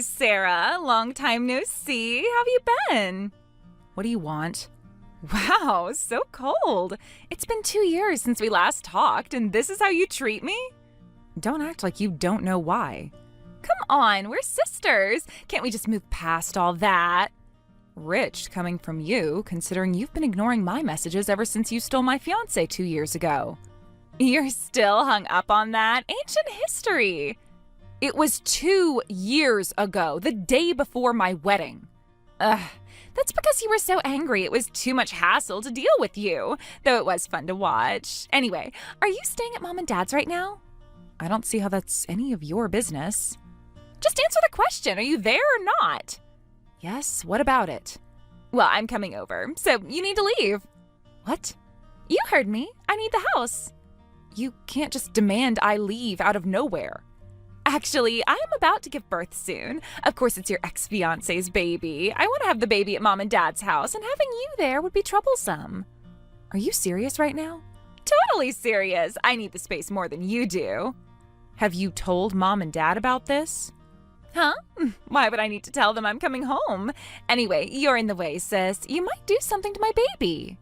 Sarah. Long time no see. How have you been? What do you want? Wow, so cold. It's been 2 years since we last talked, and this is how you treat me? Don't act like you don't know why. Come on, we're sisters. Can't we just move past all that? Rich coming from you, considering you've been ignoring my messages ever since you stole my fiancé 2 years ago. You're still hung up on that? Ancient history. It was 2 years ago, the day before my wedding. Ugh, that's because you were so angry it was too much hassle to deal with you, though it was fun to watch. Anyway, are you staying at Mom and Dad's right now? I don't see how that's any of your business. Just answer the question. Are you there or not? Yes, what about it? Well, I'm coming over, so you need to leave. What? You heard me. I need the house. You can't just demand I leave out of nowhere. Actually, I'm about to give birth soon. Of course, it's your ex-fiancé's baby. I want to have the baby at Mom and Dad's house, and having you there would be troublesome. Are you serious right now? Totally serious. I need the space more than you do. Have you told Mom and Dad about this? Huh? Why would I need to tell them I'm coming home? Anyway, you're in the way, sis. You might do something to my baby.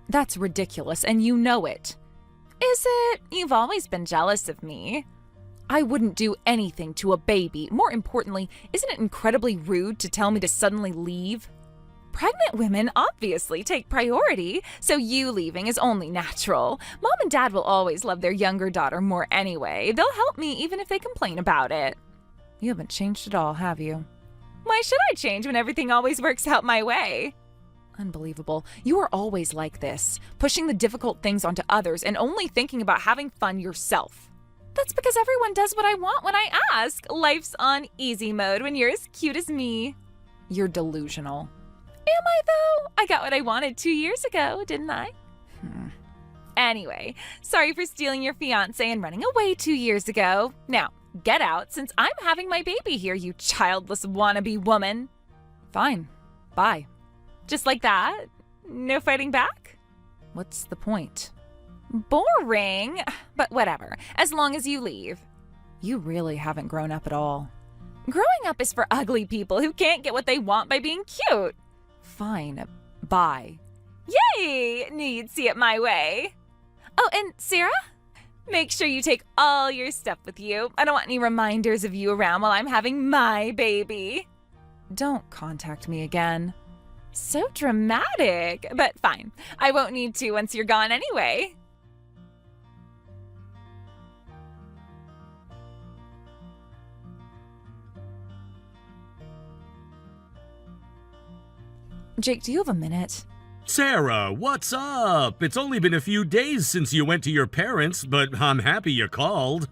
That's ridiculous, and you know it. Is it? You've always been jealous of me. I wouldn't do anything to a baby. More importantly, isn't it incredibly rude to tell me to suddenly leave? Pregnant women obviously take priority, so you leaving is only natural. Mom and Dad will always love their younger daughter more anyway. They'll help me even if they complain about it. You haven't changed at all, have you? Why should I change when everything always works out my way? Unbelievable. You are always like this, pushing the difficult things onto others and only thinking about having fun yourself. That's because everyone does what I want when I ask. Life's on easy mode when you're as cute as me. You're delusional. Am I, though? I got what I wanted 2 years ago, didn't I? Anyway, sorry for stealing your fiancé and running away 2 years ago. Now, get out since I'm having my baby here, you childless wannabe woman. Fine. Bye. Just like that? No fighting back? What's the point? Boring. But whatever, as long as you leave. You really haven't grown up at all. Growing up is for ugly people who can't get what they want by being cute. Fine. Bye. Yay! Knew you'd see it my way. Oh, and Sarah? Make sure you take all your stuff with you. I don't want any reminders of you around while I'm having my baby. Don't contact me again. So dramatic. But fine. I won't need to once you're gone anyway. Jake, do you have a minute? Sarah, what's up? It's only been a few days since you went to your parents', but I'm happy you called.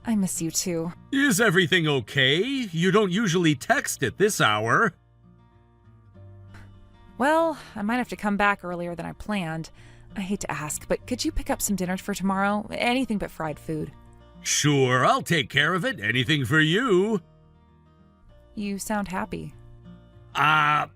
I miss you too. Is everything okay? You don't usually text at this hour. Well, I might have to come back earlier than I planned. I hate to ask, but could you pick up some dinner for tomorrow? Anything but fried food. Sure, I'll take care of it. Anything for you. You sound happy. I'm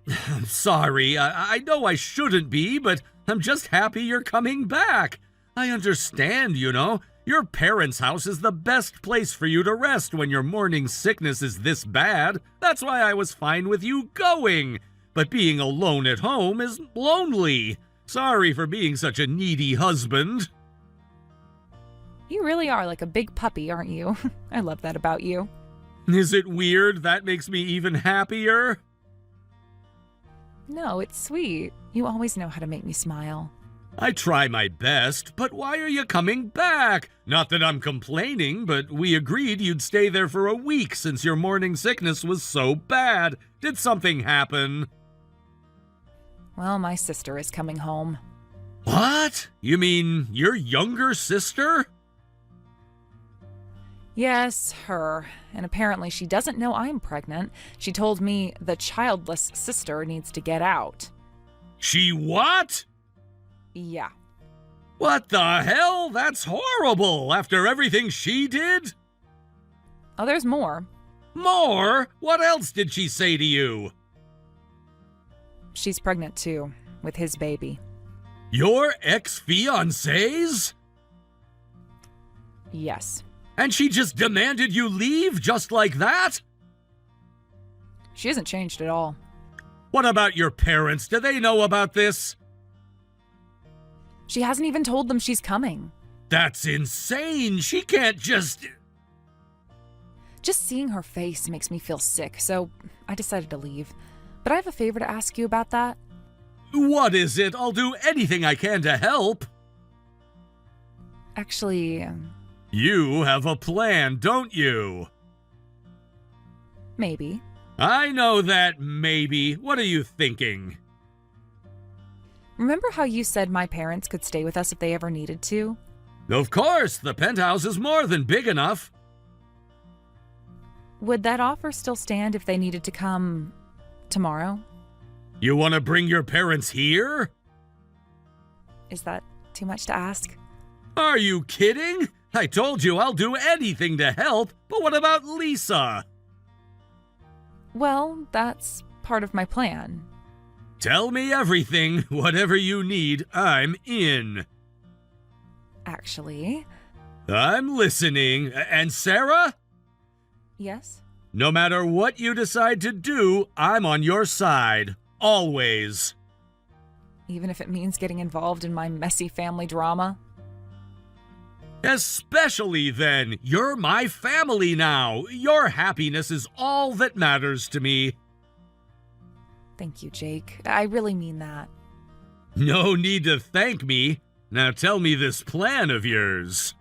sorry. I know I shouldn't be, but I'm just happy you're coming back. I understand, you know. Your parents' house is the best place for you to rest when your morning sickness is this bad. That's why I was fine with you going. But being alone at home is lonely. Sorry for being such a needy husband. You really are like a big puppy, aren't you? I love that about you. Is it weird? That makes me even happier. No, it's sweet. You always know how to make me smile. I try my best, but why are you coming back? Not that I'm complaining, but we agreed you'd stay there for a week since your morning sickness was so bad. Did something happen? Well, my sister is coming home. What? You mean your younger sister? Yes, her. And apparently she doesn't know I'm pregnant. She told me the childless sister needs to get out. She what? Yeah. What the hell? That's horrible, after everything she did? Oh, there's more. More? What else did she say to you? She's pregnant too, with his baby. Your ex-fiancé's? Yes. And she just demanded you leave just like that? She hasn't changed at all. What about your parents? Do they know about this? She hasn't even told them she's coming. That's insane. She can't just... Just seeing her face makes me feel sick, so I decided to leave. But I have a favor to ask you about that. What is it? I'll do anything I can to help. Actually, You have a plan, don't you? maybe. I know that maybe. What are you thinking? Remember how you said my parents could stay with us if they ever needed to? Of course, the penthouse is more than big enough. Would that offer still stand if they needed to come tomorrow? You want to bring your parents here? Is that too much to ask? Are you kidding? I told you I'll do anything to help, but what about Lisa? Well, that's part of my plan. Tell me everything. Whatever you need, I'm in. Actually, I'm listening. And Sarah? yes? No matter what you decide to do, I'm on your side. Always. Even if it means getting involved in my messy family drama? Especially then. You're my family now. Your happiness is all that matters to me. Thank you, Jake. I really mean that. No need to thank me. Now tell me this plan of yours.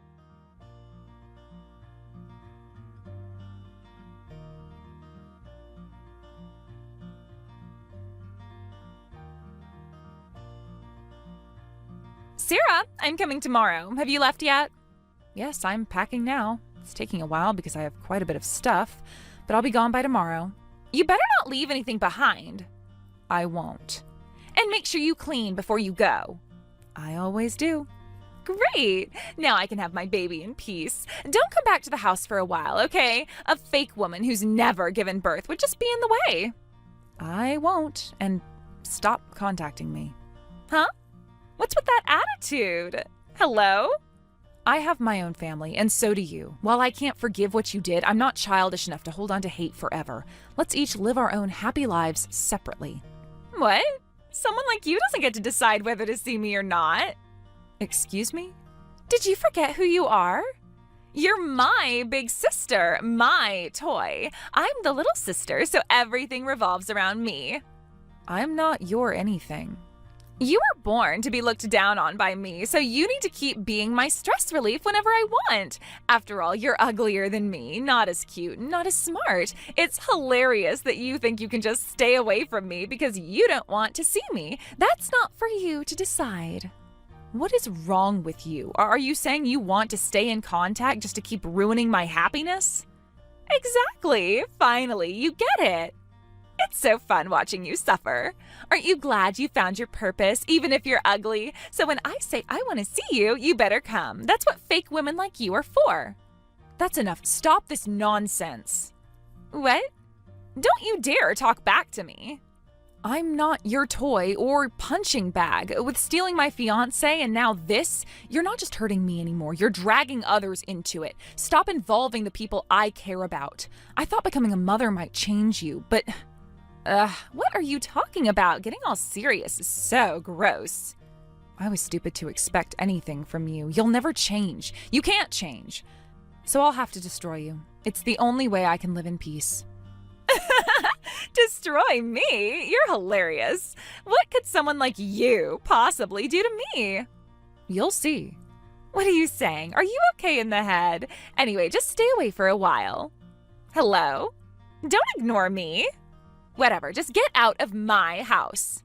Sarah, I'm coming tomorrow. Have you left yet? Yes, I'm packing now. It's taking a while because I have quite a bit of stuff, but I'll be gone by tomorrow. You better not leave anything behind. I won't. And make sure you clean before you go. I always do. Great! Now I can have my baby in peace. Don't come back to the house for a while, okay? A fake woman who's never given birth would just be in the way. I won't, and stop contacting me. Huh? What's with that attitude? Hello? I have my own family, and so do you. While I can't forgive what you did, I'm not childish enough to hold on to hate forever. Let's each live our own happy lives separately. What? Someone like you doesn't get to decide whether to see me or not. Excuse me? Did you forget who you are? You're my big sister, my toy. I'm the little sister, so everything revolves around me. I'm not your anything. You were born to be looked down on by me, so you need to keep being my stress relief whenever I want. After all, you're uglier than me, not as cute, not as smart. It's hilarious that you think you can just stay away from me because you don't want to see me. That's not for you to decide. What is wrong with you? Are you saying you want to stay in contact just to keep ruining my happiness? Exactly. Finally, you get it. It's so fun watching you suffer. Aren't you glad you found your purpose, even if you're ugly? So when I say I want to see you, you better come. That's what fake women like you are for. That's enough. Stop this nonsense. What? Don't you dare talk back to me. I'm not your toy or punching bag. With stealing my fiancé and now this, you're not just hurting me anymore. You're dragging others into it. Stop involving the people I care about. I thought becoming a mother might change you, but... what are you talking about? Getting all serious is so gross. I was stupid to expect anything from you. You'll never change. You can't change. So I'll have to destroy you. It's the only way I can live in peace. Destroy me? You're hilarious. What could someone like you possibly do to me? You'll see. What are you saying? Are you okay in the head? Anyway, just stay away for a while. Hello? Don't ignore me. Whatever, just get out of my house.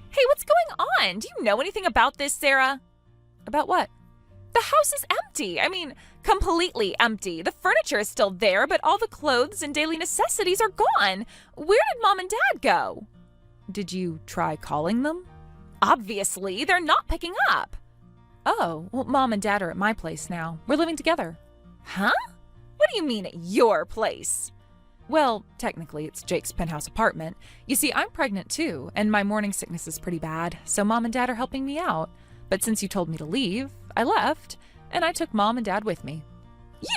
Hey, what's going on? Do you know anything about this, Sarah? About what? The house is empty. I mean, completely empty. The furniture is still there, but all the clothes and daily necessities are gone. Where did Mom and Dad go? Did you try calling them? Obviously, they're not picking up. Oh, well, Mom and Dad are at my place now. We're living together. Huh? What do you mean at your place? Well, technically, it's Jake's penthouse apartment. You see, I'm pregnant too, and my morning sickness is pretty bad, so Mom and Dad are helping me out. But since you told me to leave, I left, and I took Mom and Dad with me.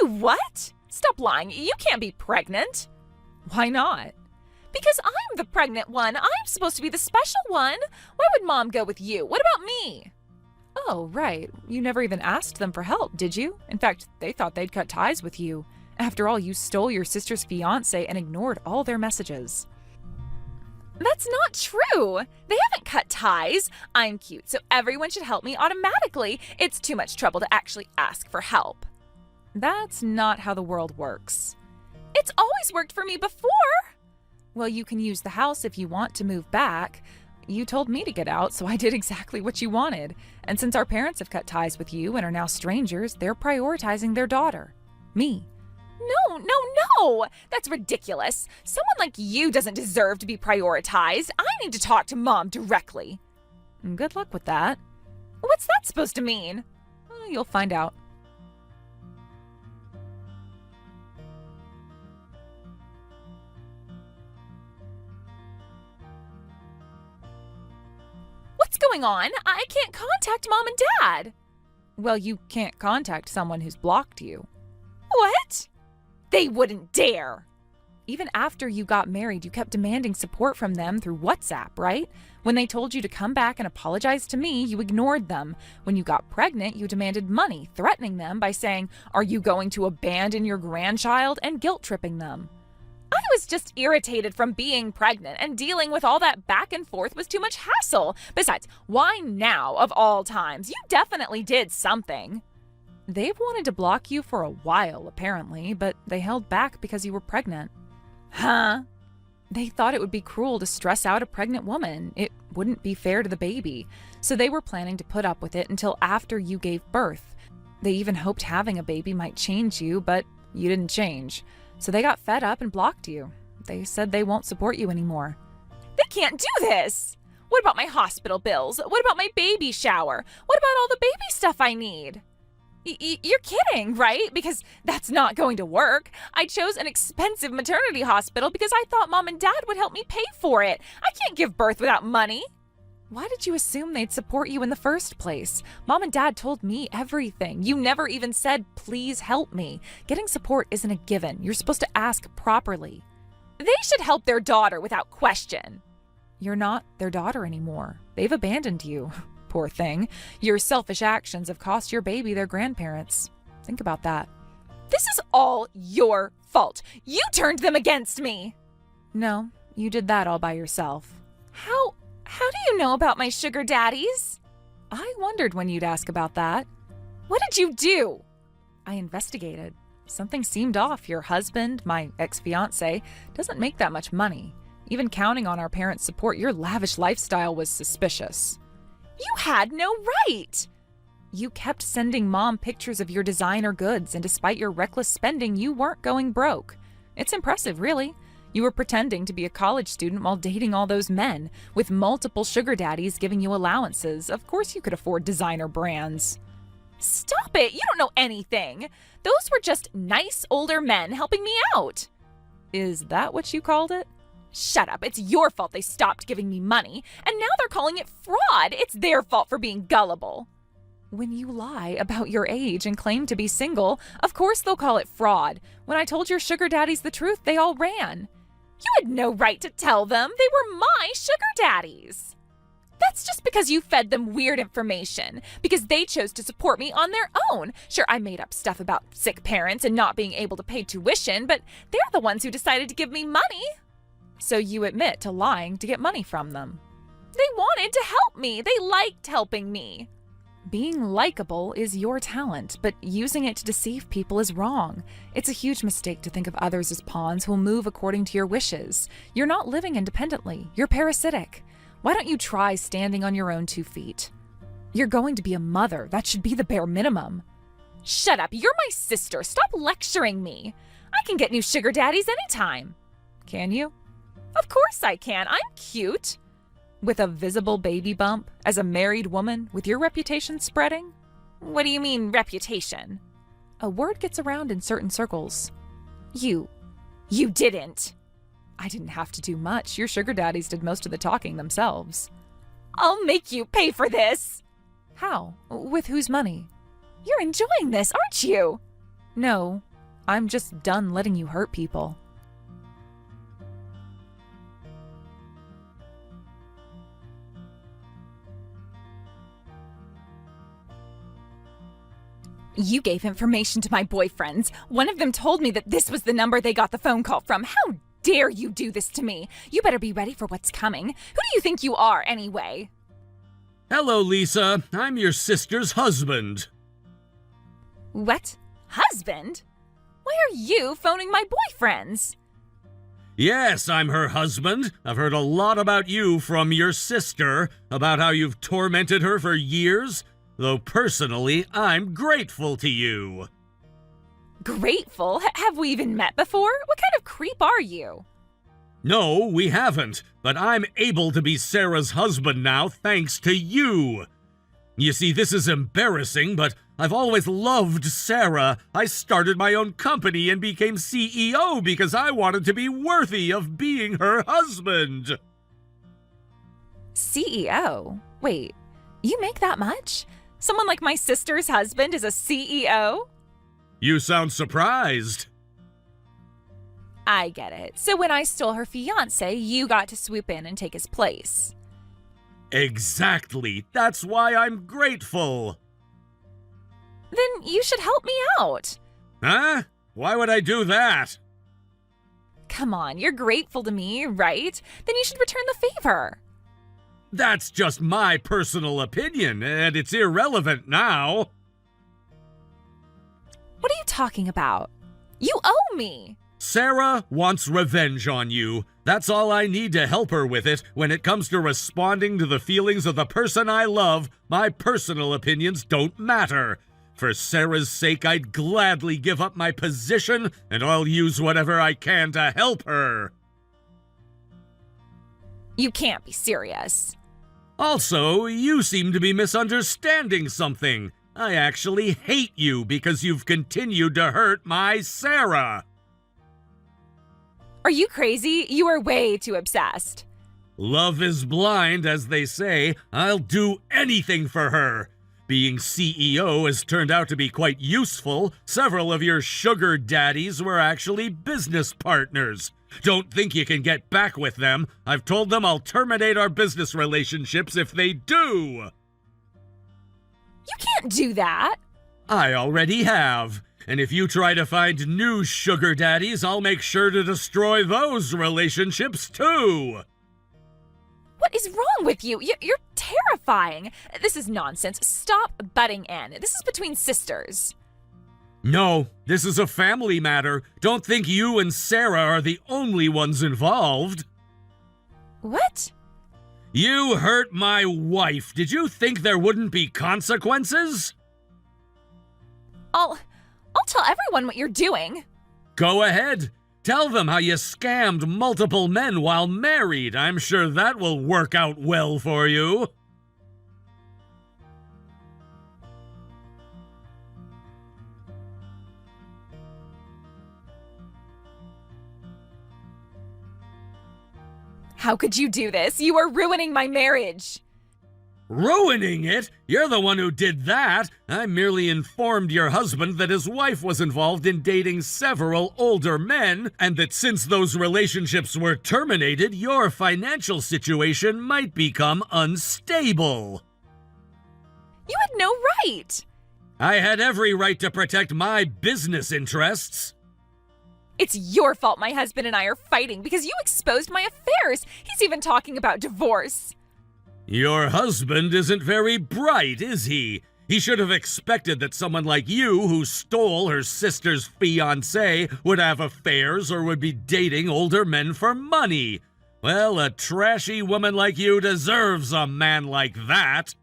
You what? Stop lying. You can't be pregnant. Why not? Because I'm the pregnant one. I'm supposed to be the special one. Why would Mom go with you? What about me? Oh, right. You never even asked them for help, did you? In fact, they thought they'd cut ties with you. After all, you stole your sister's fiancé and ignored all their messages. That's not true. They haven't cut ties. I'm cute, so everyone should help me automatically. It's too much trouble to actually ask for help. That's not how the world works. It's always worked for me before. Well, you can use the house if you want to move back. You told me to get out, so I did exactly what you wanted. And since our parents have cut ties with you and are now strangers, they're prioritizing their daughter, me. No. That's ridiculous. Someone like you doesn't deserve to be prioritized. I need to talk to Mom directly. Good luck with that. What's that supposed to mean? You'll find out. What's going on? I can't contact Mom and Dad. Well, you can't contact someone who's blocked you. What? They wouldn't dare. Even after you got married, you kept demanding support from them through WhatsApp, right? When they told you to come back and apologize to me, you ignored them. When you got pregnant, you demanded money, threatening them by saying, "Are you going to abandon your grandchild?" and guilt-tripping them. I was just irritated from being pregnant, and dealing with all that back and forth was too much hassle. Besides, why now of all times? You definitely did something. They've wanted to block you for a while, apparently, but they held back because you were pregnant. Huh? They thought it would be cruel to stress out a pregnant woman. It wouldn't be fair to the baby. So they were planning to put up with it until after you gave birth. They even hoped having a baby might change you, but you didn't change. So they got fed up and blocked you. They said they won't support you anymore. They can't do this! What about my hospital bills? What about my baby shower? What about all the baby stuff I need? You're kidding, right? Because that's not going to work. I chose an expensive maternity hospital because I thought Mom and Dad would help me pay for it. I can't give birth without money. Why did you assume they'd support you in the first place? Mom and Dad told me everything. You never even said, "Please help me." Getting support isn't a given. You're supposed to ask properly. They should help their daughter without question. You're not their daughter anymore. They've abandoned you. Poor thing. Your selfish actions have cost your baby their grandparents. Think about that. This is all your fault. You turned them against me. No, you did that all by yourself. How do you know about my sugar daddies? I wondered when you'd ask about that. What did you do? I investigated. Something seemed off. Your husband, my ex-fiancé, doesn't make that much money. Even counting on our parents' support, your lavish lifestyle was suspicious. You had no right! You kept sending Mom pictures of your designer goods, and despite your reckless spending, you weren't going broke. It's impressive, really. You were pretending to be a college student while dating all those men, with multiple sugar daddies giving you allowances. Of course you could afford designer brands. Stop it! You don't know anything! Those were just nice older men helping me out. Is that what you called it? Shut up. It's your fault they stopped giving me money, and now they're calling it fraud. It's their fault for being gullible. When you lie about your age and claim to be single, of course they'll call it fraud. When I told your sugar daddies the truth, they all ran. You had no right to tell them. They were my sugar daddies. That's just because you fed them weird information, because they chose to support me on their own. Sure, I made up stuff about sick parents and not being able to pay tuition, but they're the ones who decided to give me money. So you admit to lying to get money from them. They wanted to help me. They liked helping me. Being likable is your talent, but using it to deceive people is wrong. It's a huge mistake to think of others as pawns who'll move according to your wishes. You're not living independently. You're parasitic. Why don't you try standing on your own 2 feet? You're going to be a mother. That should be the bare minimum. Shut up. You're my sister. Stop lecturing me. I can get new sugar daddies anytime. Can you? Of course I can. I'm cute. With a visible baby bump, as a married woman, with your reputation spreading? What do you mean, reputation? A word gets around in certain circles. You You didn't. I didn't have to do much. Your sugar daddies did most of the talking themselves. I'll make you pay for this. How? With whose money? You're enjoying this, aren't you? No, I'm just done letting you hurt people. You gave information to my boyfriends. One of them told me that this was the number they got the phone call from. How dare you do this to me? You better be ready for what's coming. Who do you think you are, anyway? Hello, Lisa. I'm your sister's husband. What? Husband? Why are you phoning my boyfriends? Yes, I'm her husband. I've heard a lot about you from your sister, about how you've tormented her for years. Though personally, I'm grateful to you. Grateful? Have we even met before? What kind of creep are you? No, we haven't, but I'm able to be Sarah's husband now thanks to you. You see, this is embarrassing, but I've always loved Sarah. I started my own company and became CEO because I wanted to be worthy of being her husband. CEO? Wait, you make that much? Someone like my sister's husband is a CEO? You sound surprised. I get it. So when I stole her fiancé, you got to swoop in and take his place. Exactly. That's why I'm grateful. Then you should help me out. Huh? Why would I do that? Come on, you're grateful to me, right? Then you should return the favor. That's just my personal opinion, and it's irrelevant now. What are you talking about? You owe me. Sarah wants revenge on you. That's all I need to help her with it. When it comes to responding to the feelings of the person I love, my personal opinions don't matter. For Sarah's sake, I'd gladly give up my position, and I'll use whatever I can to help her. You can't be serious. Also, you seem to be misunderstanding something. I actually hate you because you've continued to hurt my Sarah. Are you crazy? You are way too obsessed. Love is blind, as they say. I'll do anything for her. Being CEO has turned out to be quite useful. Several of your sugar daddies were actually business partners. Don't think you can get back with them. I've told them I'll terminate our business relationships if they do. You can't do that. I already have. And if you try to find new sugar daddies, I'll make sure to destroy those relationships too. What is wrong with you? You're terrifying. This is nonsense. Stop butting in. This is between sisters. No, this is a family matter. Don't think you and Sarah are the only ones involved. What? You hurt my wife. Did you think there wouldn't be consequences? I'll tell everyone what you're doing. Go ahead. Tell them how you scammed multiple men while married. I'm sure that will work out well for you. How could you do this? You are ruining my marriage. Ruining it? You're the one who did that. I merely informed your husband that his wife was involved in dating several older men, and that since those relationships were terminated, your financial situation might become unstable. You had no right. I had every right to protect my business interests. It's your fault my husband and I are fighting because you exposed my affairs. He's even talking about divorce. Your husband isn't very bright, is he? He should have expected that someone like you, who stole her sister's fiancé, would have affairs or would be dating older men for money. Well, a trashy woman like you deserves a man like that.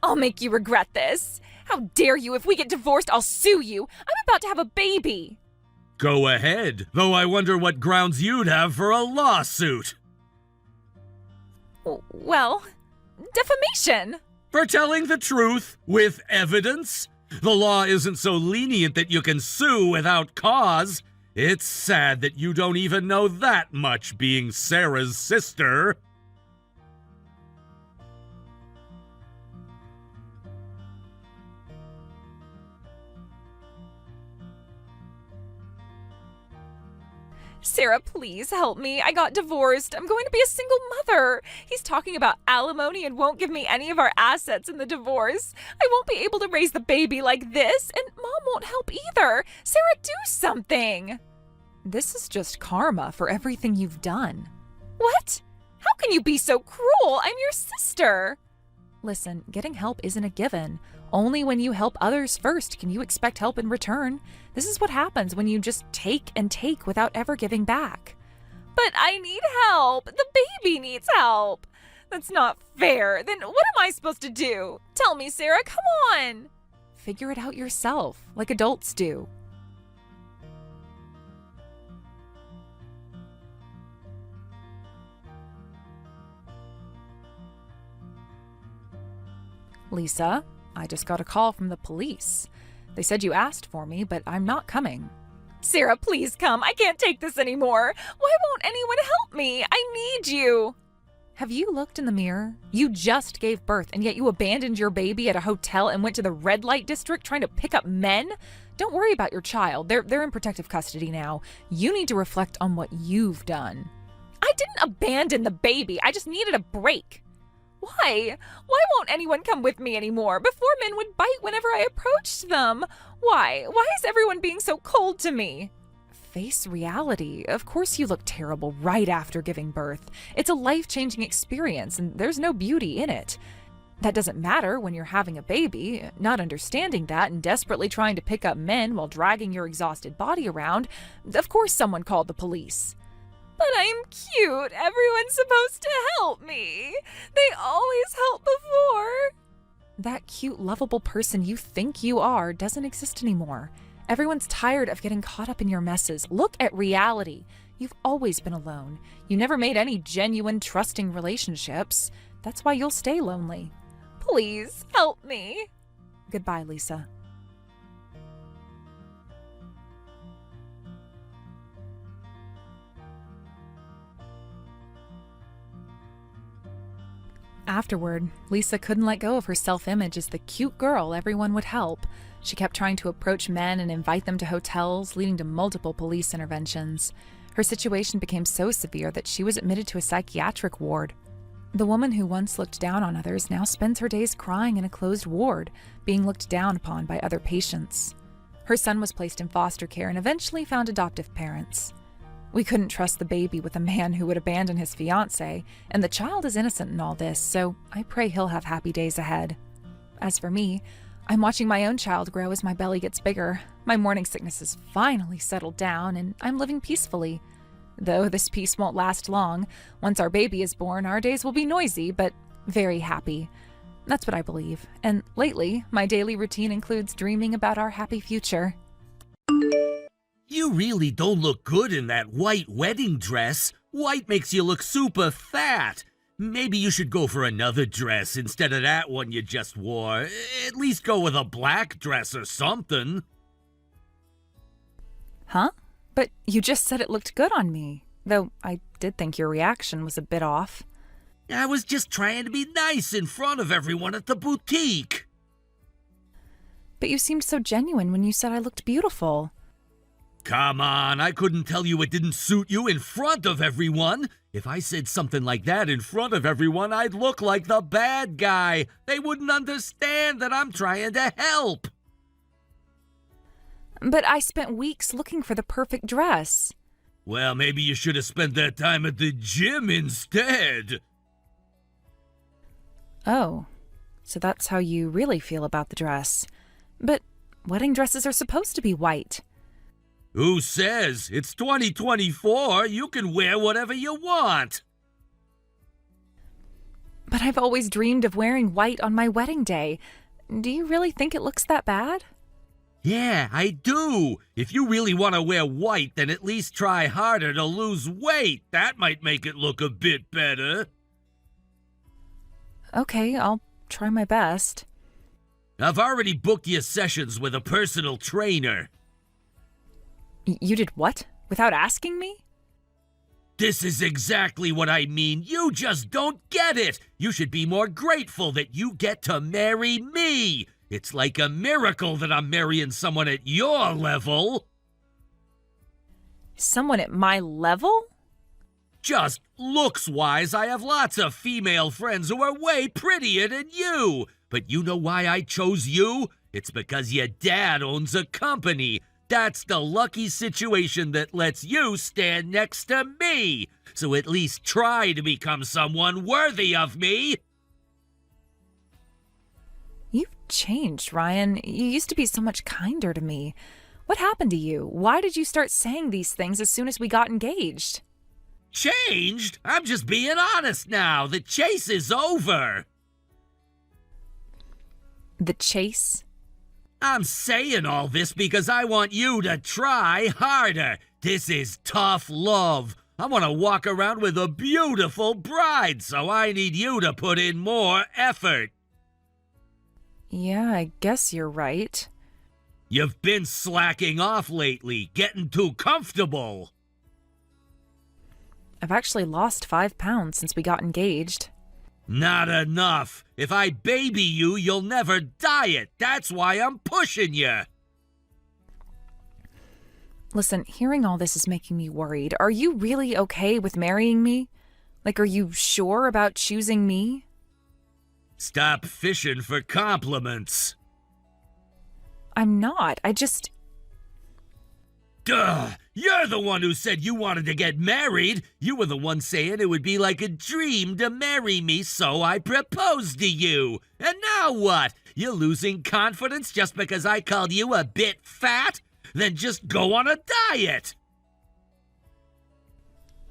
I'll make you regret this. How dare you? If we get divorced, I'll sue you. I'm about to have a baby. Go ahead, though I wonder what grounds you'd have for a lawsuit. Well, defamation. For telling the truth with evidence? The law isn't so lenient that you can sue without cause. It's sad that you don't even know that much, being Sarah's sister. Sarah, please help me. I got divorced. I'm going to be a single mother. He's talking about alimony and won't give me any of our assets in the divorce. I won't be able to raise the baby like this, and Mom won't help either. Sarah, do something. This is just karma for everything you've done. What? How can you be so cruel? I'm your sister. Listen, getting help isn't a given. Only when you help others first can you expect help in return. This is what happens when you just take and take without ever giving back. But I need help. The baby needs help. That's not fair. Then what am I supposed to do? Tell me, Sarah, come on. Figure it out yourself, like adults do. Lisa, I just got a call from the police. They said you asked for me, but I'm not coming. Sarah, please come. I can't take this anymore. Why won't anyone help me? I need you. Have you looked in the mirror? You just gave birth, and yet you abandoned your baby at a hotel and went to the red light district trying to pick up men? Don't worry about your child. They're in protective custody now. You need to reflect on what you've done. I didn't abandon the baby. I just needed a break. Why? Why won't anyone come with me anymore? Before men would bite whenever I approached them. Why? Why is everyone being so cold to me? Face reality. Of course you look terrible right after giving birth. It's a life-changing experience, and there's no beauty in it. That doesn't matter when you're having a baby. Not understanding that and desperately trying to pick up men while dragging your exhausted body around, of course someone called the police. But I'm cute. Everyone's supposed to help me. They always help before. That cute, lovable person you think you are doesn't exist anymore. Everyone's tired of getting caught up in your messes. Look at reality. You've always been alone. You never made any genuine, trusting relationships. That's why you'll stay lonely. Please, help me. Goodbye, Lisa. Afterward, Lisa couldn't let go of her self-image as the cute girl everyone would help. She kept trying to approach men and invite them to hotels, leading to multiple police interventions. Her situation became so severe that she was admitted to a psychiatric ward. The woman who once looked down on others now spends her days crying in a closed ward, being looked down upon by other patients. Her son was placed in foster care and eventually found adoptive parents. We couldn't trust the baby with a man who would abandon his fiancée, and the child is innocent in all this, so I pray he'll have happy days ahead. As for me, I'm watching my own child grow as my belly gets bigger. My morning sickness has finally settled down, and I'm living peacefully. Though this peace won't last long. Once our baby is born, our days will be noisy, but very happy. That's what I believe, and lately, my daily routine includes dreaming about our happy future. You really don't look good in that white wedding dress. White makes you look super fat. Maybe you should go for another dress instead of that one you just wore. At least go with a black dress or something. Huh? But you just said it looked good on me. Though I did think your reaction was a bit off. I was just trying to be nice in front of everyone at the boutique. But you seemed so genuine when you said I looked beautiful. Come on, I couldn't tell you it didn't suit you in front of everyone. If I said something like that in front of everyone, I'd look like the bad guy. They wouldn't understand that I'm trying to help. But I spent weeks looking for the perfect dress. Well, maybe you should have spent that time at the gym instead. Oh, so that's how you really feel about the dress. But wedding dresses are supposed to be white. Who says? It's 2024. You can wear whatever you want. But I've always dreamed of wearing white on my wedding day. Do you really think it looks that bad? Yeah, I do. If you really want to wear white, then at least try harder to lose weight. That might make it look a bit better. Okay, I'll try my best. I've already booked your sessions with a personal trainer. You did what? Without asking me? This is exactly what I mean. You just don't get it. You should be more grateful that you get to marry me. It's like a miracle that I'm marrying someone at your level. Someone at my level? Just looks-wise, I have lots of female friends who are way prettier than you. But you know why I chose you? It's because your dad owns a company. That's the lucky situation that lets you stand next to me. So at least try to become someone worthy of me. You've changed, Ryan. You used to be so much kinder to me. What happened to you? Why did you start saying these things as soon as we got engaged? Changed? I'm just being honest now. The chase is over. The chase? I'm saying all this because I want you to try harder. This is tough love. I want to walk around with a beautiful bride, so I need you to put in more effort. Yeah, I guess you're right. You've been slacking off lately, getting too comfortable. I've actually lost 5 pounds since we got engaged. Not enough. If I baby you, you'll never diet. That's why I'm pushing you. Listen, hearing all this is making me worried. Are you really okay with marrying me? Like, are you sure about choosing me? Stop fishing for compliments. I'm not. Duh! You're the one who said you wanted to get married. You were the one saying it would be like a dream to marry me, so I proposed to you. And now what? You're losing confidence just because I called you a bit fat? Then just go on a diet.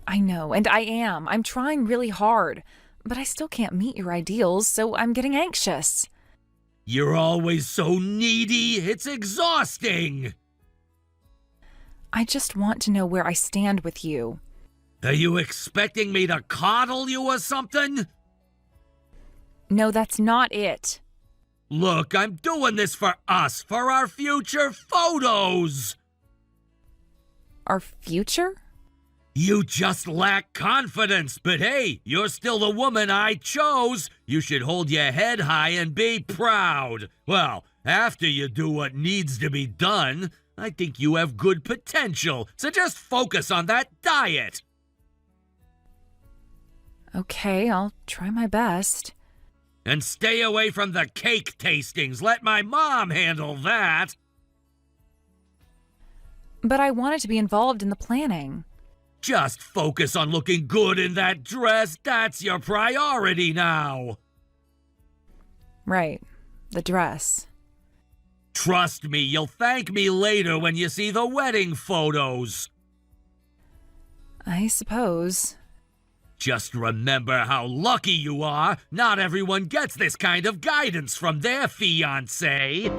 I know, and I am. I'm trying really hard. But I still can't meet your ideals, so I'm getting anxious. You're always so needy. It's exhausting. I just want to know where I stand with you. Are you expecting me to coddle you or something? No, that's not it. Look, I'm doing this for us, for our future photos. Our future? You just lack confidence, but hey, you're still the woman I chose. You should hold your head high and be proud. Well, after you do what needs to be done, I think you have good potential, so just focus on that diet. Okay, I'll try my best. And stay away from the cake tastings. Let my mom handle that. But I wanted to be involved in the planning. Just focus on looking good in that dress. That's your priority now. Right, the dress. Trust me, you'll thank me later when you see the wedding photos. I suppose. Just remember how lucky you are. Not everyone gets this kind of guidance from their fiancé.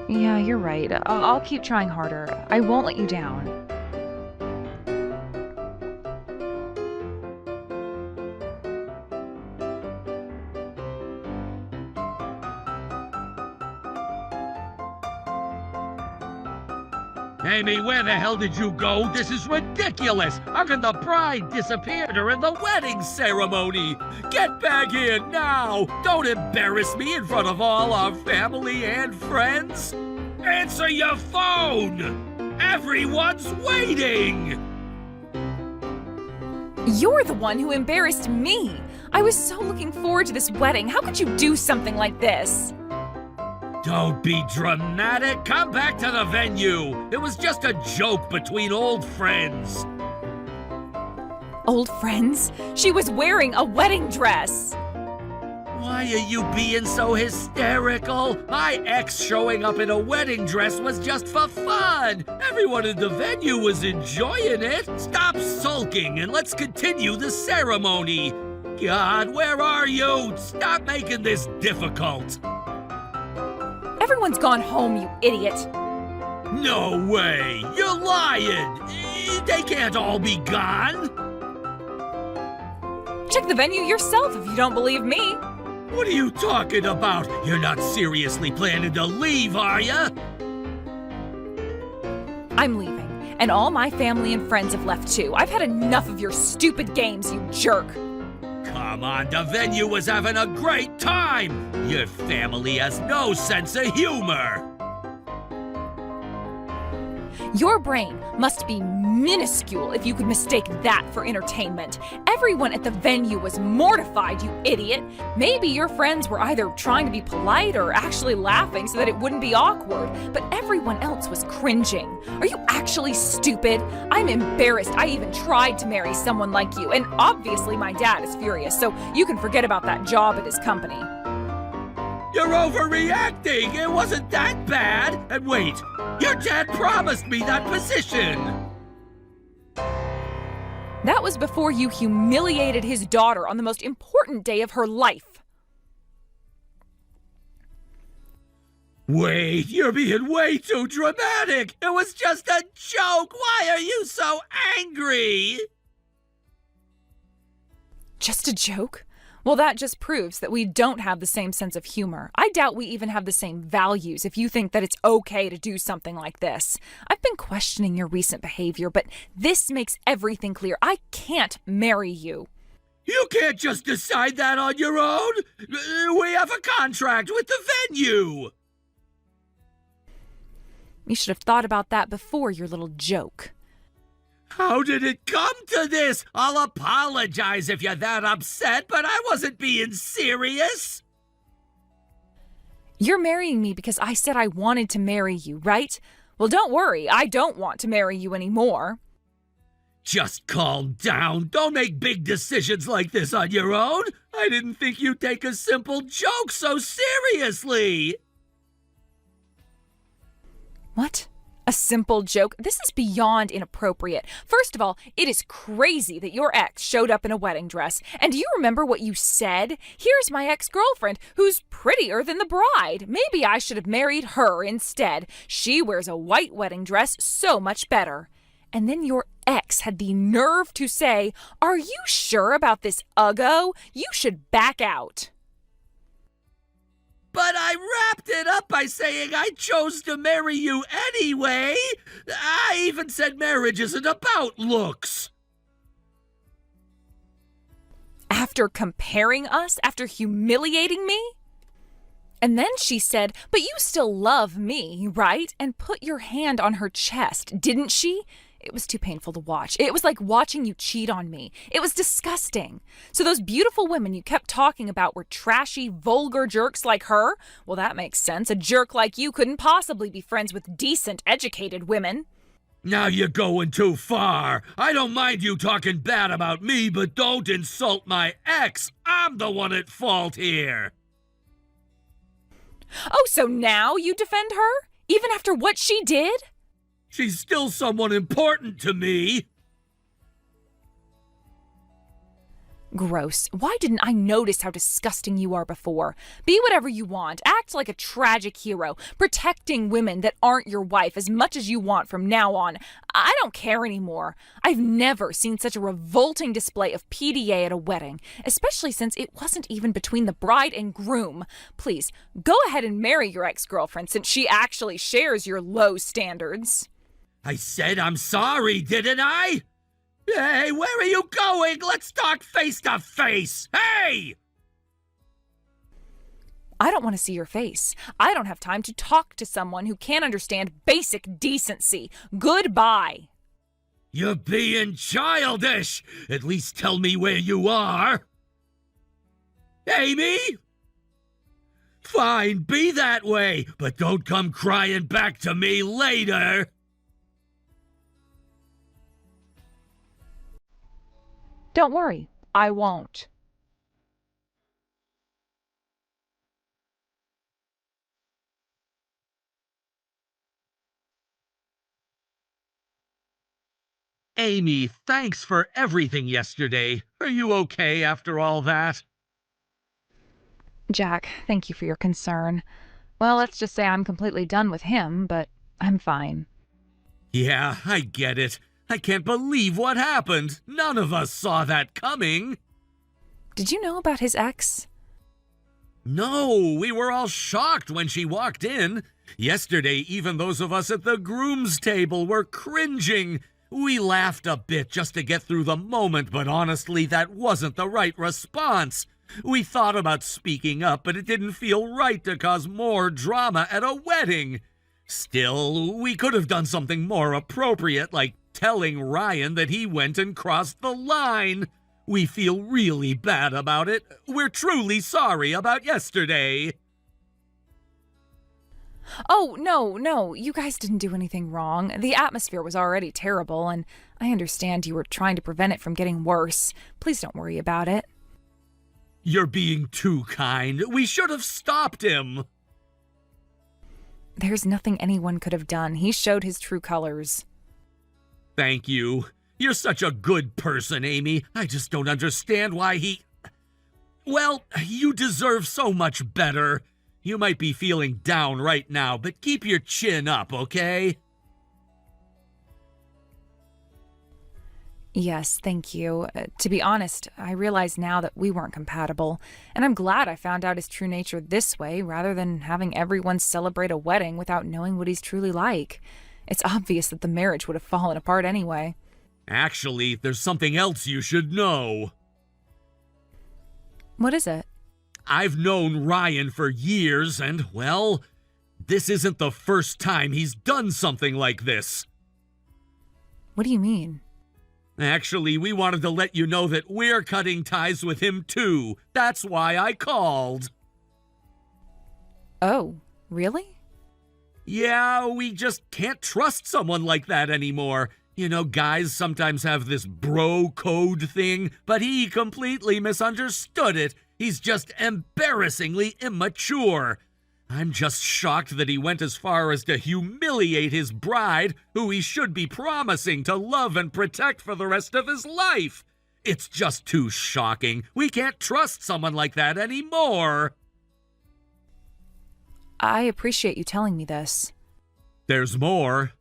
Yeah, you're right. I'll keep trying harder. I won't let you down. Amy, where the hell did you go? This is ridiculous! How can the bride disappear during the wedding ceremony? Get back here now! Don't embarrass me in front of all our family and friends! Answer your phone! Everyone's waiting! You're the one who embarrassed me! I was so looking forward to this wedding. How could you do something like this? Don't be dramatic. Come back to the venue. It was just a joke between old friends. Old friends? She was wearing a wedding dress! Why are you being so hysterical? My ex showing up in a wedding dress was just for fun. Everyone in the venue was enjoying it. Stop sulking and let's continue the ceremony. God, where are you? Stop making this difficult. Everyone's gone home, you idiot! No way! You're lying! They can't all be gone! Check the venue yourself if you don't believe me. What are you talking about? You're not seriously planning to leave, are you? I'm leaving. And all my family and friends have left too. I've had enough of your stupid games, you jerk. Come on, the venue was having a great time! Your family has no sense of humor! Your brain must be minuscule if you could mistake that for entertainment. Everyone at the venue was mortified, you idiot. Maybe your friends were either trying to be polite or actually laughing so that it wouldn't be awkward, but everyone else was cringing. Are you actually stupid? I'm embarrassed I even tried to marry someone like you, and obviously my dad is furious, so you can forget about that job at his company. You're overreacting! It wasn't that bad! And wait, your dad promised me that position! That was before you humiliated his daughter on the most important day of her life. Wait, you're being way too dramatic! It was just a joke! Why are you so angry? Just a joke? Well, that just proves that we don't have the same sense of humor. I doubt we even have the same values if you think that it's okay to do something like this. I've been questioning your recent behavior, but this makes everything clear. I can't marry you. You can't just decide that on your own! We have a contract with the venue! You should have thought about that before your little joke. How did it come to this? I'll apologize if you're that upset, but I wasn't being serious. You're marrying me because I said I wanted to marry you, right? Well, don't worry, I don't want to marry you anymore. Just calm down. Don't make big decisions like this on your own. I didn't think you'd take a simple joke so seriously. What? A simple joke? This is beyond inappropriate. First of all, it is crazy that your ex showed up in a wedding dress. And do you remember what you said? Here's my ex-girlfriend, who's prettier than the bride. Maybe I should have married her instead. She wears a white wedding dress so much better. And then your ex had the nerve to say, "Are you sure about this, Uggo? You should back out." But I wrapped it up by saying I chose to marry you anyway. I even said marriage isn't about looks. After comparing us? After humiliating me? And then she said, "But you still love me, right?" And put your hand on her chest, didn't she? It was too painful to watch. It was like watching you cheat on me. It was disgusting. So those beautiful women you kept talking about were trashy, vulgar jerks like her? Well, that makes sense. A jerk like you couldn't possibly be friends with decent, educated women. Now you're going too far. I don't mind you talking bad about me, but don't insult my ex. I'm the one at fault here. Oh, so now you defend her? Even after what she did? She's still someone important to me. Gross. Why didn't I notice how disgusting you are before? Be whatever you want. Act like a tragic hero, protecting women that aren't your wife as much as you want from now on. I don't care anymore. I've never seen such a revolting display of PDA at a wedding, especially since it wasn't even between the bride and groom. Please, go ahead and marry your ex-girlfriend since she actually shares your low standards. I said I'm sorry, didn't I? Hey, where are you going? Let's talk face to face. Hey! I don't want to see your face. I don't have time to talk to someone who can't understand basic decency. Goodbye. You're being childish. At least tell me where you are. Amy? Fine, be that way, but don't come crying back to me later. Don't worry, I won't. Amy, thanks for everything yesterday. Are you okay after all that? Jack, thank you for your concern. Well, let's just say I'm completely done with him, but I'm fine. Yeah, I get it. I can't believe what happened. None of us saw that coming. Did you know about his ex? No, we were all shocked when she walked in. Yesterday, even those of us at the groom's table were cringing. We laughed a bit just to get through the moment, but honestly, that wasn't the right response. We thought about speaking up, but it didn't feel right to cause more drama at a wedding. Still, we could have done something more appropriate, like telling Ryan that he went and crossed the line. We feel really bad about it. We're truly sorry about yesterday. Oh, no, you guys didn't do anything wrong. The atmosphere was already terrible, and I understand you were trying to prevent it from getting worse. Please don't worry about it. You're being too kind. We should have stopped him. There's nothing anyone could have done. He showed his true colors. Thank you. You're such a good person, Amy. I just don't understand why he... Well, you deserve so much better. You might be feeling down right now, but keep your chin up, okay? Yes, thank you. To be honest, I realize now that we weren't compatible, and I'm glad I found out his true nature this way rather than having everyone celebrate a wedding without knowing what he's truly like. It's obvious that the marriage would have fallen apart anyway. Actually, there's something else you should know. What is it? I've known Ryan for years, and, well, this isn't the first time he's done something like this. What do you mean? Actually, we wanted to let you know that we're cutting ties with him too. That's why I called. Oh, really? Yeah, we just can't trust someone like that anymore. You know, guys sometimes have this bro code thing, but he completely misunderstood it. He's just embarrassingly immature. I'm just shocked that he went as far as to humiliate his bride, who he should be promising to love and protect for the rest of his life. It's just too shocking. We can't trust someone like that anymore. I appreciate you telling me this. There's more.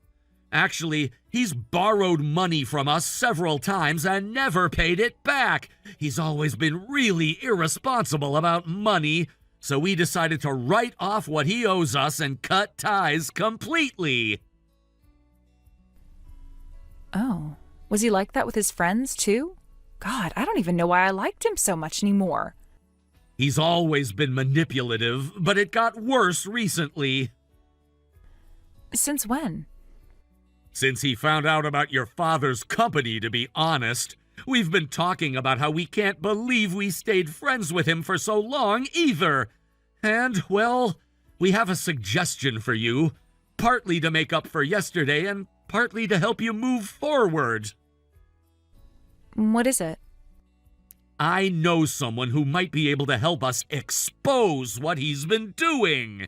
Actually, he's borrowed money from us several times and never paid it back. He's always been really irresponsible about money, so we decided to write off what he owes us and cut ties completely. Oh, was he like that with his friends too? God, I don't even know why I liked him so much anymore. He's always been manipulative, but it got worse recently. Since when? Since he found out about your father's company, to be honest. We've been talking about how we can't believe we stayed friends with him for so long either. And, well, we have a suggestion for you, partly to make up for yesterday and partly to help you move forward. What is it? I know someone who might be able to help us expose what he's been doing.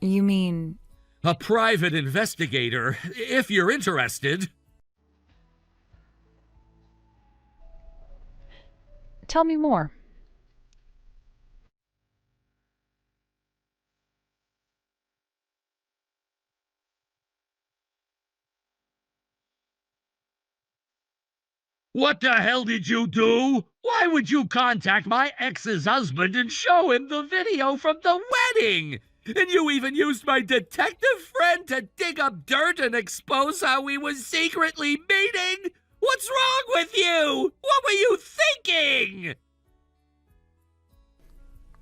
You mean... A private investigator, if you're interested. Tell me more. What the hell did you do? Why would you contact my ex's husband and show him the video from the wedding? And you even used my detective friend to dig up dirt and expose how we was secretly meeting? What's wrong with you? What were you thinking?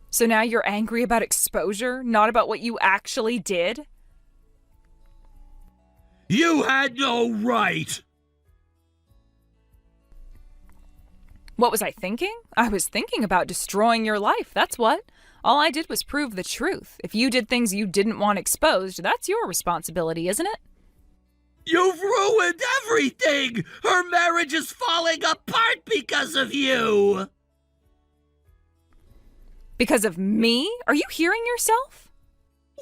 So now you're angry about exposure, not about what you actually did? You had no right. What was I thinking? I was thinking about destroying your life, that's what. All I did was prove the truth. If you did things you didn't want exposed, that's your responsibility, isn't it? You've ruined everything! Her marriage is falling apart because of you! Because of me? Are you hearing yourself?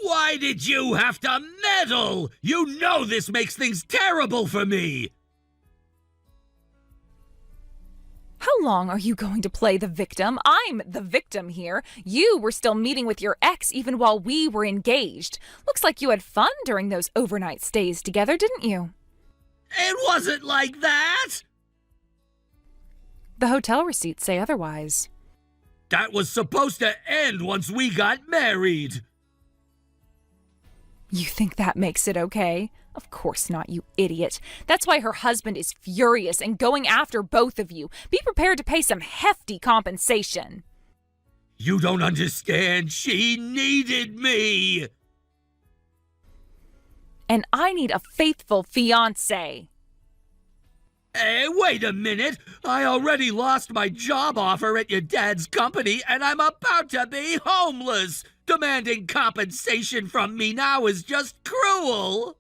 Why did you have to meddle? You know this makes things terrible for me! How long are you going to play the victim? I'm the victim here. You were still meeting with your ex even while we were engaged. Looks like you had fun during those overnight stays together, didn't you? It wasn't like that! The hotel receipts say otherwise. That was supposed to end once we got married. You think that makes it okay? Of course not, you idiot. That's why her husband is furious and going after both of you. Be prepared to pay some hefty compensation. You don't understand. She needed me. And I need a faithful fiancé. Hey, wait a minute. I already lost my job offer at your dad's company, and I'm about to be homeless. Demanding compensation from me now is just cruel.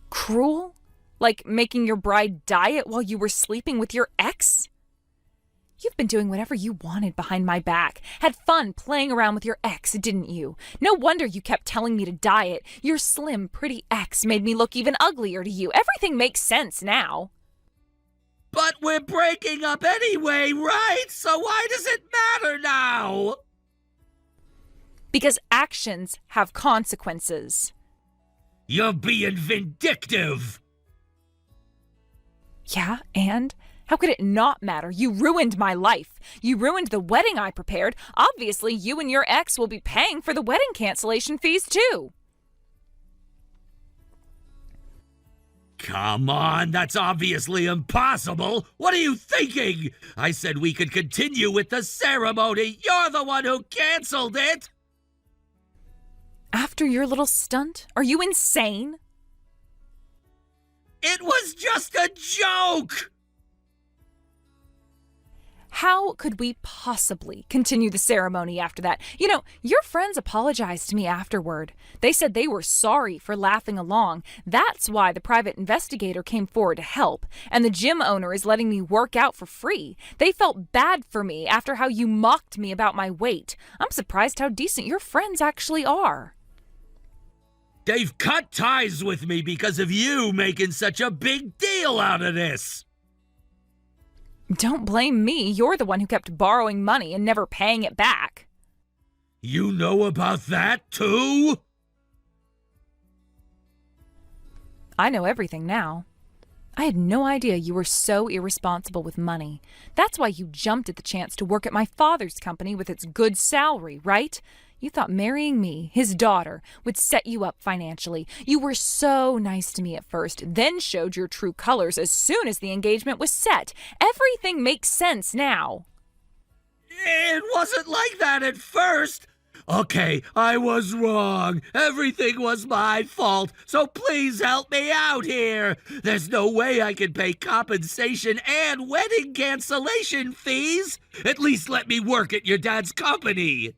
Cruel? Like making your bride diet while you were sleeping with your ex? You've been doing whatever you wanted behind my back. Had fun playing around with your ex, didn't you? No wonder you kept telling me to diet. Your slim, pretty ex made me look even uglier to you. Everything makes sense now. But we're breaking up anyway, right? So why does it matter now? Because actions have consequences. You're being vindictive. Yeah, and? How could it not matter? You ruined my life. You ruined the wedding I prepared. Obviously, you and your ex will be paying for the wedding cancellation fees, too. Come on, that's obviously impossible. What are you thinking? I said we could continue with the ceremony. You're the one who canceled it. After your little stunt? Are you insane? It was just a joke. How could we possibly continue the ceremony after that? You know, your friends apologized to me afterward. They said they were sorry for laughing along. That's why the private investigator came forward to help. And the gym owner is letting me work out for free. They felt bad for me after how you mocked me about my weight. I'm surprised how decent your friends actually are. They've cut ties with me because of you making such a big deal out of this. Don't blame me. You're the one who kept borrowing money and never paying it back. You know about that, too? I know everything now. I had no idea you were so irresponsible with money. That's why you jumped at the chance to work at my father's company with its good salary, right? You thought marrying me, his daughter, would set you up financially. You were so nice to me at first, then showed your true colors as soon as the engagement was set. Everything makes sense now. It wasn't like that at first. Okay, I was wrong. Everything was my fault, so please help me out here. There's no way I can pay compensation and wedding cancellation fees. At least let me work at your dad's company.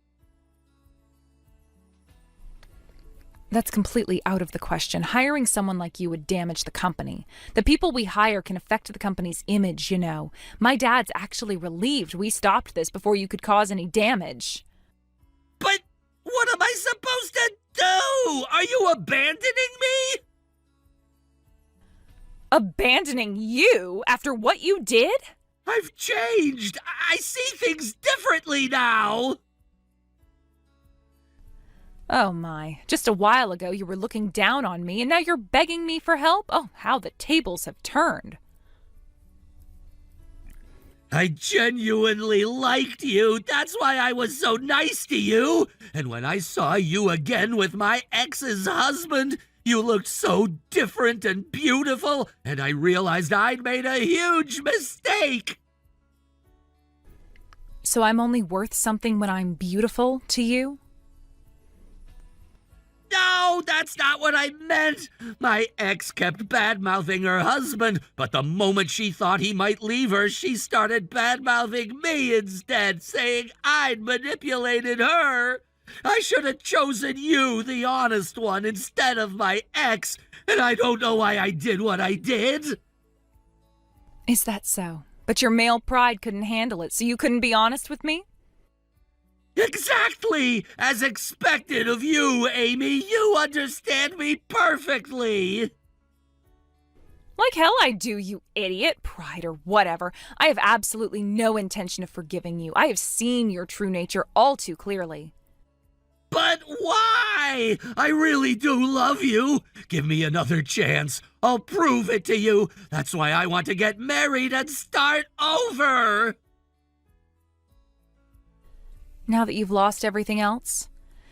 That's completely out of the question. Hiring someone like you would damage the company. The people we hire can affect the company's image, you know. My dad's actually relieved we stopped this before you could cause any damage. But what am I supposed to do? Are you abandoning me? Abandoning you after what you did? I've changed. I see things differently now. Oh my, just a while ago you were looking down on me and now you're begging me for help? Oh, how the tables have turned. I genuinely liked you. That's why I was so nice to you. And when I saw you again with my ex's husband, you looked so different and beautiful, and I realized I'd made a huge mistake. So I'm only worth something when I'm beautiful to you? No, that's not what I meant. My ex kept bad-mouthing her husband, but the moment she thought he might leave her, she started bad-mouthing me instead, saying I'd manipulated her. I should have chosen you, the honest one, instead of my ex, and I don't know why I did what I did. Is that so? But your male pride couldn't handle it, so you couldn't be honest with me? Exactly! As expected of you, Amy. You understand me perfectly. Like hell I do, you idiot. Pride or whatever. I have absolutely no intention of forgiving you. I have seen your true nature all too clearly. But why? I really do love you. Give me another chance. I'll prove it to you. That's why I want to get married and start over. Now that you've lost everything else?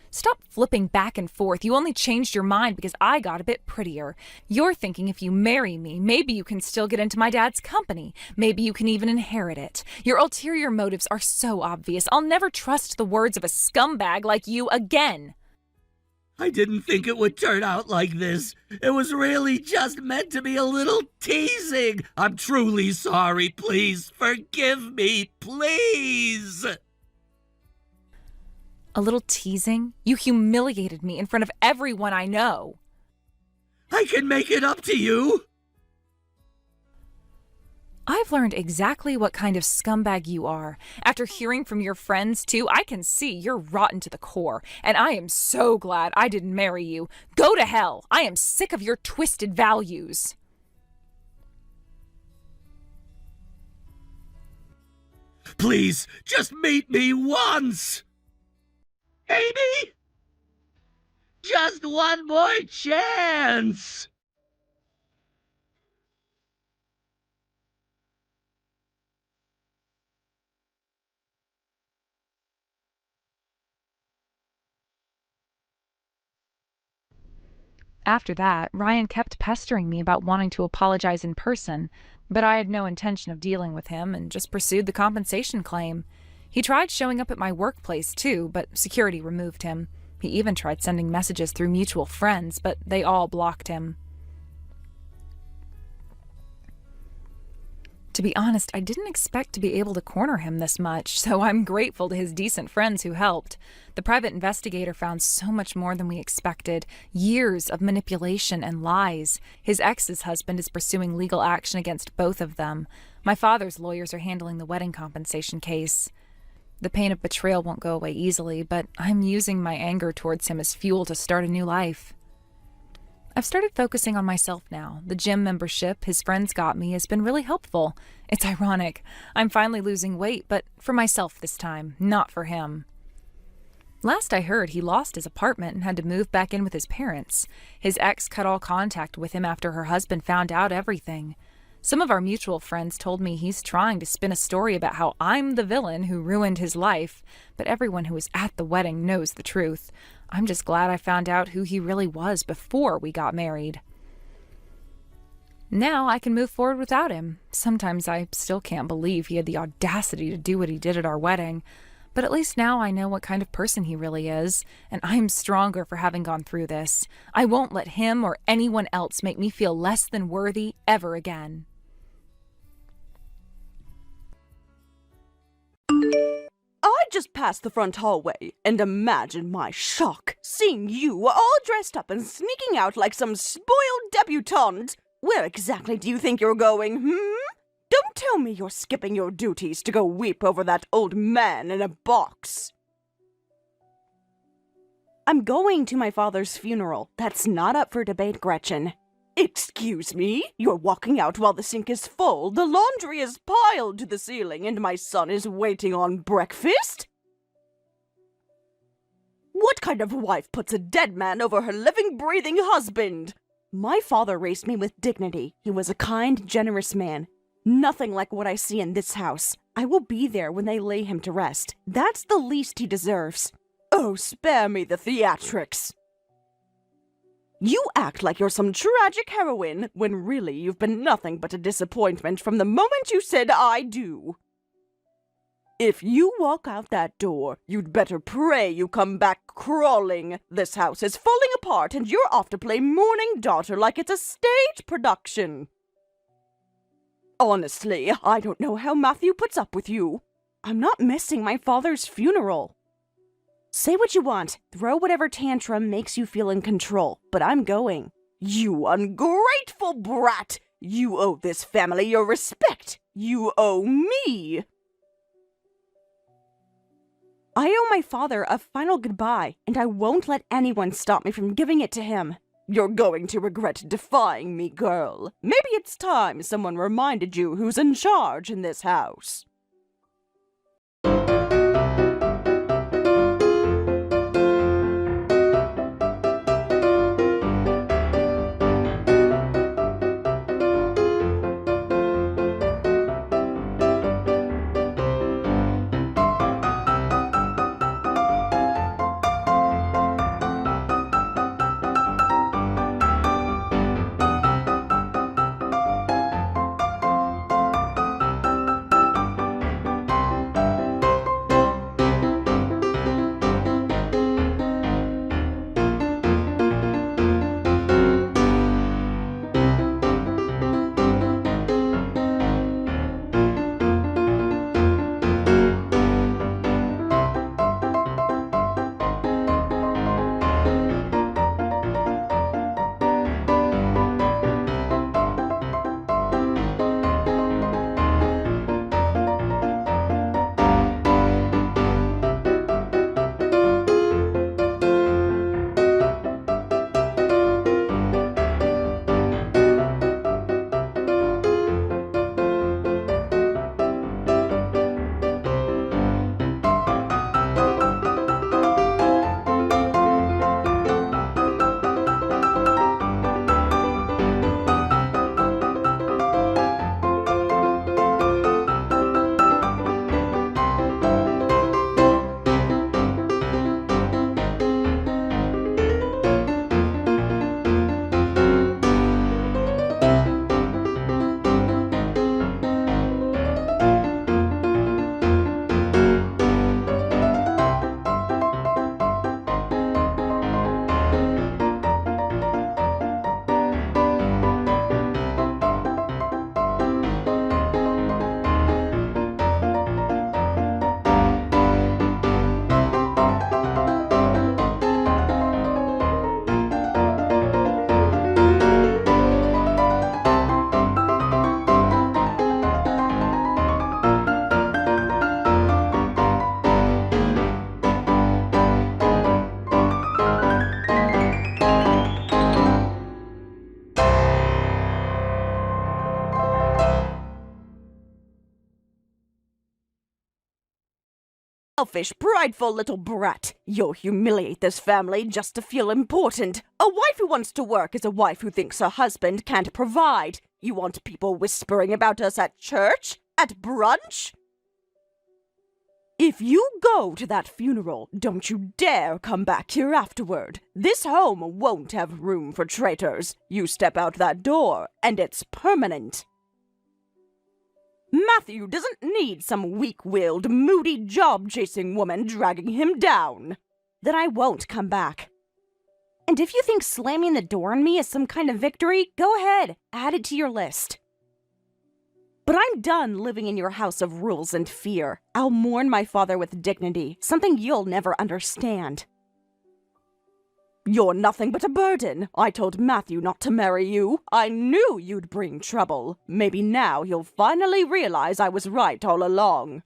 Stop flipping back and forth. You only changed your mind because I got a bit prettier. You're thinking if you marry me, maybe you can still get into my dad's company. Maybe you can even inherit it. Your ulterior motives are so obvious. I'll never trust the words of a scumbag like you again. I didn't think it would turn out like this. It was really just meant to be a little teasing. I'm truly sorry. Please forgive me, please. A little teasing? You humiliated me in front of everyone I know. I can make it up to you. I've learned exactly what kind of scumbag you are. After hearing from your friends, too, I can see you're rotten to the core, and I am so glad I didn't marry you. Go to hell! I am sick of your twisted values. Please, just meet me once. Amy? Just one more chance. After that, Ryan kept pestering me about wanting to apologize in person, but I had no intention of dealing with him and just pursued the compensation claim. He tried showing up at my workplace too, but security removed him. He even tried sending messages through mutual friends, but they all blocked him. To be honest, I didn't expect to be able to corner him this much, so I'm grateful to his decent friends who helped. The private investigator found so much more than we expected. Years of manipulation and lies. His ex's husband is pursuing legal action against both of them. My father's lawyers are handling the wedding compensation case. The pain of betrayal won't go away easily, but I'm using my anger towards him as fuel to start a new life. I've started focusing on myself now. The gym membership his friends got me has been really helpful. It's ironic. I'm finally losing weight, but for myself this time, not for him. Last I heard, he lost his apartment and had to move back in with his parents. His ex cut all contact with him after her husband found out everything. Some of our mutual friends told me he's trying to spin a story about how I'm the villain who ruined his life, but everyone who was at the wedding knows the truth. I'm just glad I found out who he really was before we got married. Now I can move forward without him. Sometimes I still can't believe he had the audacity to do what he did at our wedding, but at least now I know what kind of person he really is, and I'm stronger for having gone through this. I won't let him or anyone else make me feel less than worthy ever again. I just passed the front hallway, and imagine my shock seeing you all dressed up and sneaking out like some spoiled debutante. Where exactly do you think you're going, Don't tell me you're skipping your duties to go weep over that old man in a box. I'm going to my father's funeral. That's not up for debate, Gretchen. Excuse me? You're walking out while the sink is full, the laundry is piled to the ceiling, and my son is waiting on breakfast? What kind of wife puts a dead man over her living, breathing husband? My father raised me with dignity. He was a kind, generous man. Nothing like what I see in this house. I will be there when they lay him to rest. That's the least he deserves. Oh, spare me the theatrics. You act like you're some tragic heroine, when really you've been nothing but a disappointment from the moment you said I do. If you walk out that door, you'd better pray you come back crawling. This house is falling apart and you're off to play mourning daughter like it's a stage production. Honestly, I don't know how Matthew puts up with you. I'm not missing my father's funeral. Say what you want, throw whatever tantrum makes you feel in control, but I'm going. You ungrateful brat! You owe this family your respect! You owe me! I owe my father a final goodbye, and I won't let anyone stop me from giving it to him. You're going to regret defying me, girl. Maybe it's time someone reminded you who's in charge in this house. Selfish, prideful little brat. You'll humiliate this family just to feel important. A wife who wants to work is a wife who thinks her husband can't provide. You want people whispering about us at church? At brunch? If you go to that funeral, don't you dare come back here afterward. This home won't have room for traitors. You step out that door, and it's permanent. Matthew doesn't need some weak-willed, moody, job-chasing woman dragging him down. Then I won't come back. And if you think slamming the door on me is some kind of victory, go ahead, add it to your list. But I'm done living in your house of rules and fear. I'll mourn my father with dignity, something you'll never understand. You're nothing but a burden. I told Matthew not to marry you. I knew you'd bring trouble. Maybe now you'll finally realize I was right all along.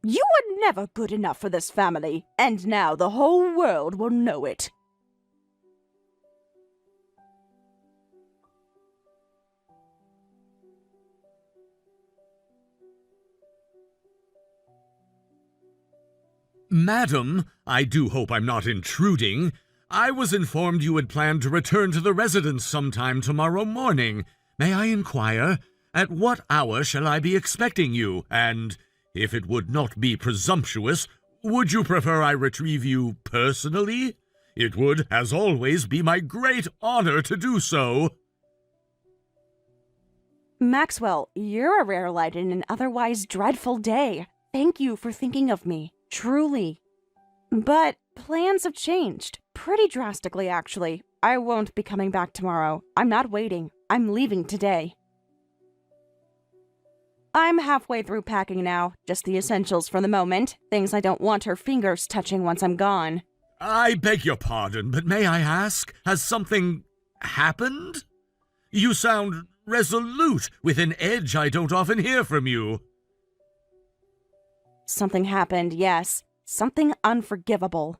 You were never good enough for this family, and now the whole world will know it. Madam, I do hope I'm not intruding. I was informed you had planned to return to the residence sometime tomorrow morning. May I inquire, at what hour shall I be expecting you? And, if it would not be presumptuous, would you prefer I retrieve you personally? It would, as always, be my great honor to do so. Maxwell, you're a rare light in an otherwise dreadful day. Thank you for thinking of me. Truly. But plans have changed. Pretty drastically, actually. I won't be coming back tomorrow. I'm not waiting. I'm leaving today. I'm halfway through packing now. Just the essentials for the moment. Things I don't want her fingers touching once I'm gone. I beg your pardon, but may I ask, has something happened? You sound resolute, with an edge I don't often hear from you. Something happened, yes. Something unforgivable.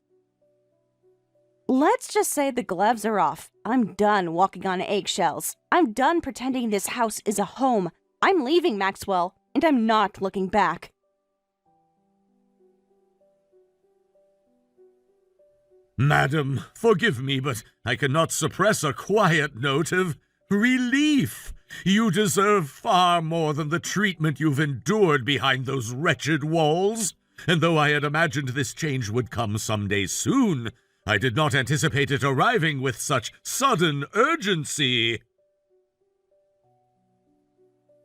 Let's just say the gloves are off. I'm done walking on eggshells. I'm done pretending this house is a home. I'm leaving, Maxwell, and I'm not looking back. Madam, forgive me, but I cannot suppress a quiet note of relief. You deserve far more than the treatment you've endured behind those wretched walls. And though I had imagined this change would come someday soon, I did not anticipate it arriving with such sudden urgency.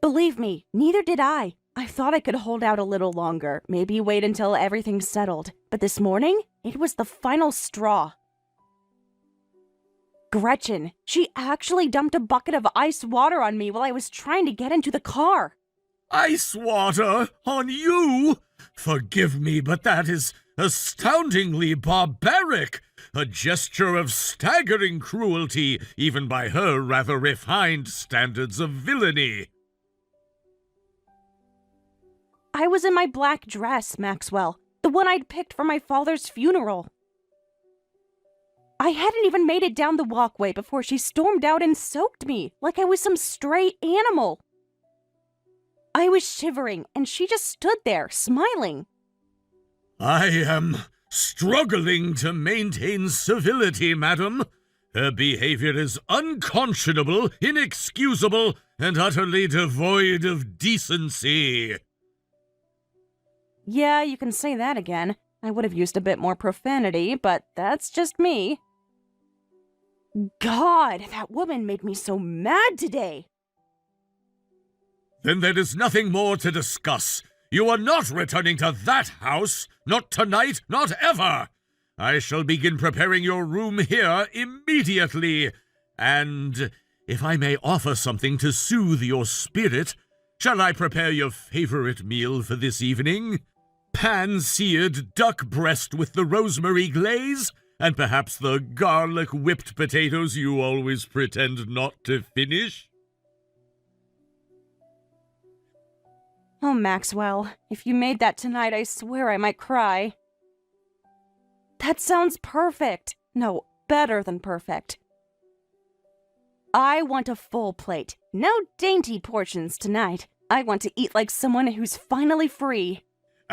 Believe me, neither did I. I thought I could hold out a little longer, maybe wait until everything's settled. But this morning, it was the final straw. Gretchen, she actually dumped a bucket of ice water on me while I was trying to get into the car. Ice water on you? Forgive me, but that is astoundingly barbaric. A gesture of staggering cruelty, even by her rather refined standards of villainy. I was in my black dress, Maxwell, the one I'd picked for my father's funeral. I hadn't even made it down the walkway before she stormed out and soaked me like I was some stray animal. I was shivering, and she just stood there, smiling. I am struggling to maintain civility, madam. Her behavior is unconscionable, inexcusable, and utterly devoid of decency. Yeah, you can say that again. I would have used a bit more profanity, but that's just me. God, that woman made me so mad today. Then there is nothing more to discuss. You are not returning to that house. Not tonight, not ever. I shall begin preparing your room here immediately. And if I may offer something to soothe your spirit, shall I prepare your favorite meal for this evening? Pan-seared duck breast with the rosemary glaze? And perhaps the garlic whipped potatoes you always pretend not to finish? Oh, Maxwell, if you made that tonight, I swear I might cry. That sounds perfect. No, better than perfect. I want a full plate. No dainty portions tonight. I want to eat like someone who's finally free.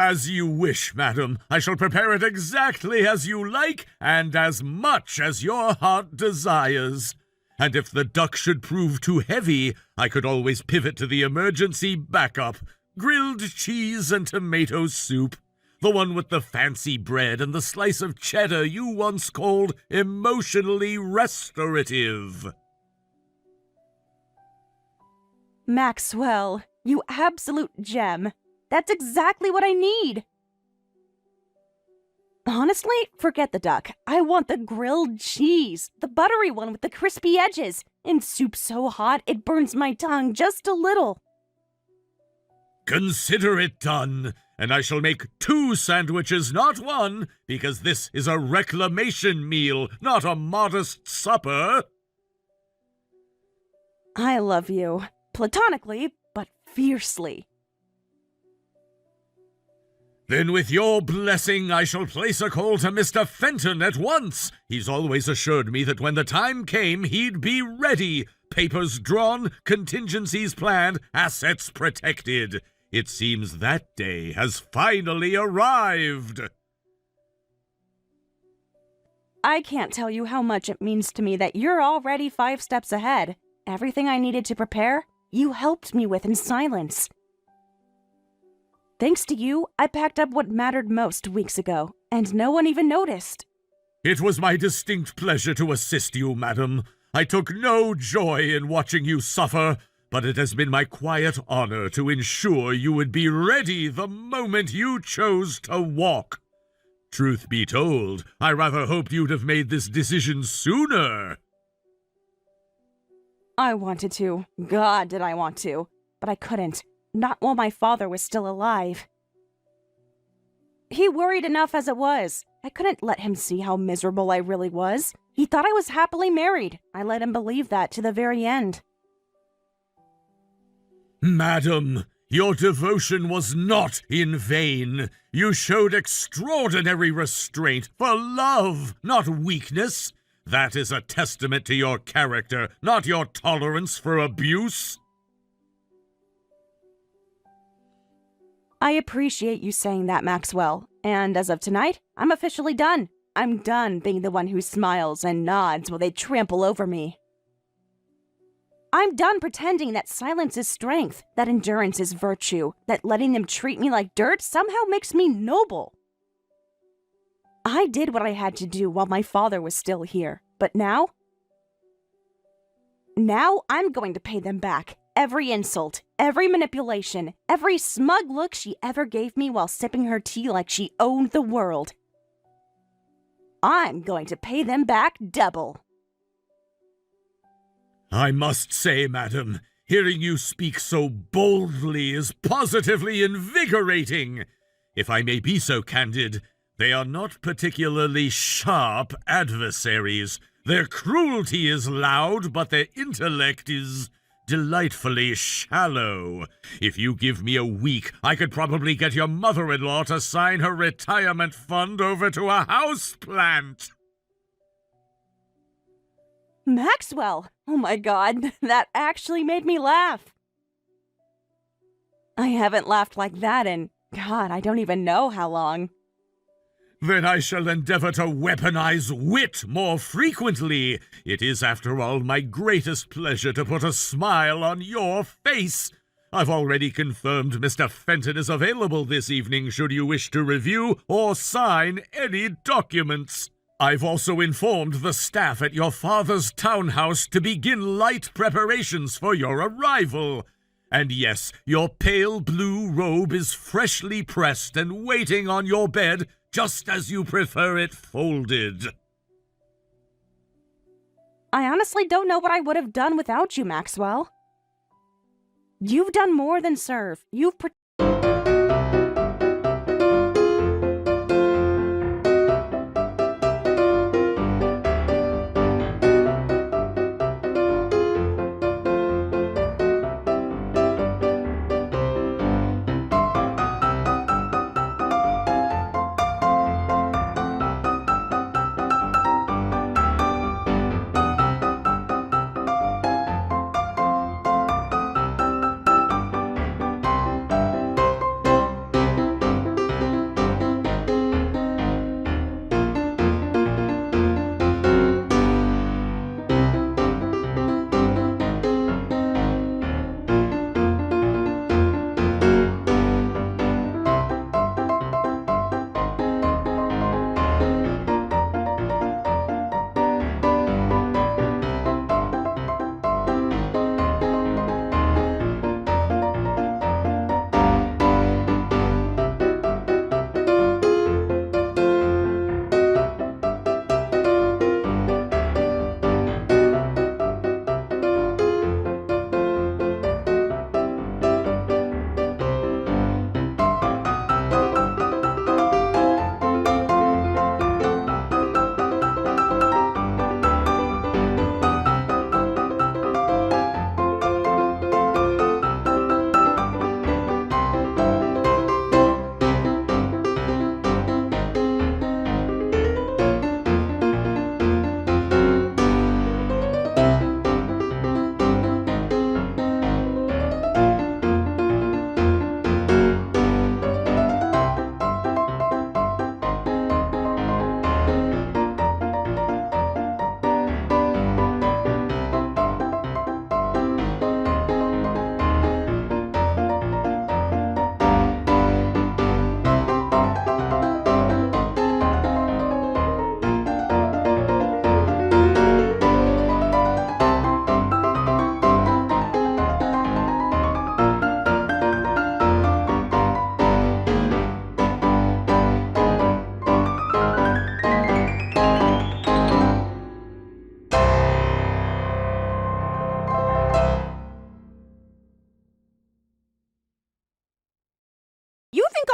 As you wish, madam. I shall prepare it exactly as you like, and as much as your heart desires. And if the duck should prove too heavy, I could always pivot to the emergency backup. Grilled cheese and tomato soup. The one with the fancy bread and the slice of cheddar you once called emotionally restorative. Maxwell, you absolute gem. That's exactly what I need. Honestly, forget the duck. I want the grilled cheese, the buttery one with the crispy edges, and soup so hot it burns my tongue just a little. Consider it done, and I shall make 2 sandwiches, not 1, because this is a reclamation meal, not a modest supper. I love you. Platonically, but fiercely. Then with your blessing, I shall place a call to Mr. Fenton at once. He's always assured me that when the time came, he'd be ready. Papers drawn, contingencies planned, assets protected. It seems that day has finally arrived. I can't tell you how much it means to me that you're already 5 steps ahead. Everything I needed to prepare, you helped me with in silence. Thanks to you, I packed up what mattered most weeks ago, and no one even noticed. It was my distinct pleasure to assist you, madam. I took no joy in watching you suffer, but it has been my quiet honor to ensure you would be ready the moment you chose to walk. Truth be told, I rather hoped you'd have made this decision sooner. I wanted to. God, did I want to. But I couldn't. Not while my father was still alive. He worried enough as it was. I couldn't let him see how miserable I really was. He thought I was happily married. I let him believe that to the very end. Madam, your devotion was not in vain. You showed extraordinary restraint for love, not weakness. That is a testament to your character, not your tolerance for abuse. I appreciate you saying that, Maxwell. And as of tonight, I'm officially done. I'm done being the one who smiles and nods while they trample over me. I'm done pretending that silence is strength, that endurance is virtue, that letting them treat me like dirt somehow makes me noble. I did what I had to do while my father was still here, but now I'm going to pay them back. Every insult, every manipulation, every smug look she ever gave me while sipping her tea like she owned the world. I'm going to pay them back double. I must say, madam, hearing you speak so boldly is positively invigorating. If I may be so candid, they are not particularly sharp adversaries. Their cruelty is loud, but their intellect is delightfully shallow. If you give me a week, I could probably get your mother-in-law to sign her retirement fund over to a houseplant. Maxwell! Oh my god, that actually made me laugh. I haven't laughed like that in, God, I don't even know how long. Then I shall endeavor to weaponize wit more frequently. It is, after all, my greatest pleasure to put a smile on your face. I've already confirmed Mr. Fenton is available this evening should you wish to review or sign any documents. I've also informed the staff at your father's townhouse to begin light preparations for your arrival. And yes, your pale blue robe is freshly pressed and waiting on your bed just as you prefer it folded. I honestly don't know what I would have done without you, Maxwell. You've done more than serve. You've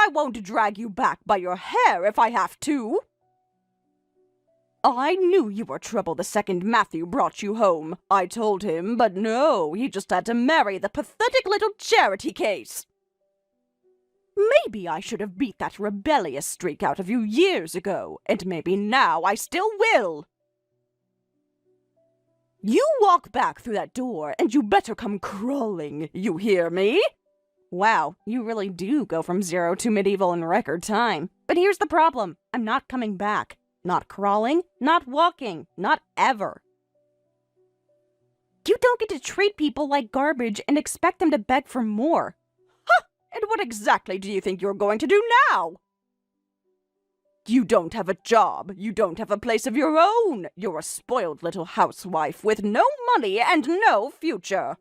I won't drag you back by your hair if I have to. I knew you were trouble the second Matthew brought you home. I told him, but no, he just had to marry the pathetic little charity case. Maybe I should have beat that rebellious streak out of you years ago, and maybe now I still will. You walk back through that door, and you better come crawling, you hear me? Wow, you really do go from 0 to medieval in record time. But here's the problem. I'm not coming back. Not crawling, not walking, not ever. You don't get to treat people like garbage and expect them to beg for more. Huh! And what exactly do you think you're going to do now? You don't have a job. You don't have a place of your own. You're a spoiled little housewife with no money and no future.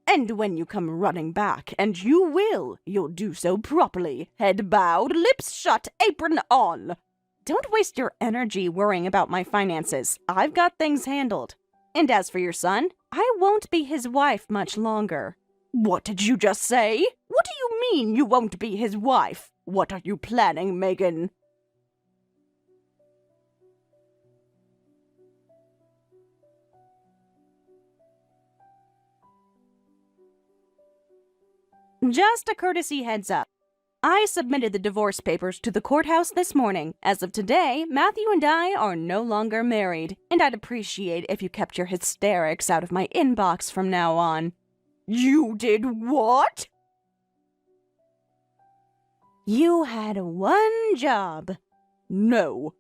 And when you come running back, and you will, you'll do so properly, head bowed, lips shut, apron on. Don't waste your energy worrying about my finances. I've got things handled. And as for your son, I won't be his wife much longer. What did you just say? What do you mean you won't be his wife? What are you planning, Megan? Just a courtesy heads up. I submitted the divorce papers to the courthouse this morning. As of today, Matthew and I are no longer married, and I'd appreciate if you kept your hysterics out of my inbox from now on. You did what? You had one job. No,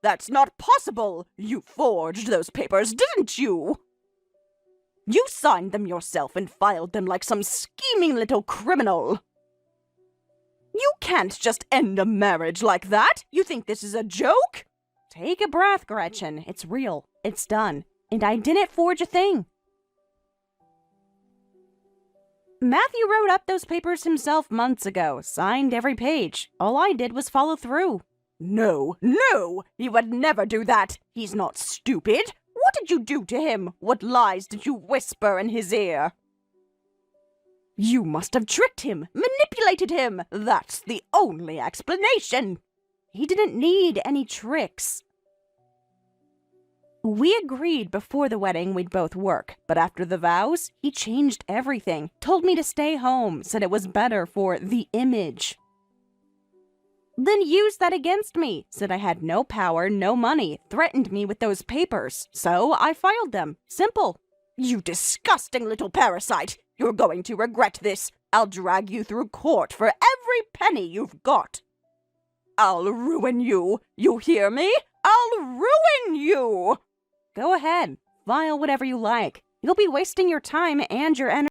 that's not possible. You forged those papers, didn't you? You signed them yourself and filed them like some scheming little criminal. You can't just end a marriage like that. You think this is a joke? Take a breath, Gretchen. It's real. It's done. And I didn't forge a thing. Matthew wrote up those papers himself months ago, signed every page. All I did was follow through. No, he would never do that. He's not stupid. What did you do to him? What lies did you whisper in his ear? You must have tricked him, manipulated him. That's the only explanation. He didn't need any tricks. We agreed before the wedding we'd both work, but after the vows, he changed everything, told me to stay home, said it was better for the image. Then used that against me, said I had no power, no money, threatened me with those papers, so I filed them. Simple. You disgusting little parasite! You're going to regret this. I'll drag you through court for every penny you've got. I'll ruin you. You hear me? I'll ruin you! Go ahead. File whatever you like. You'll be wasting your time and your energy.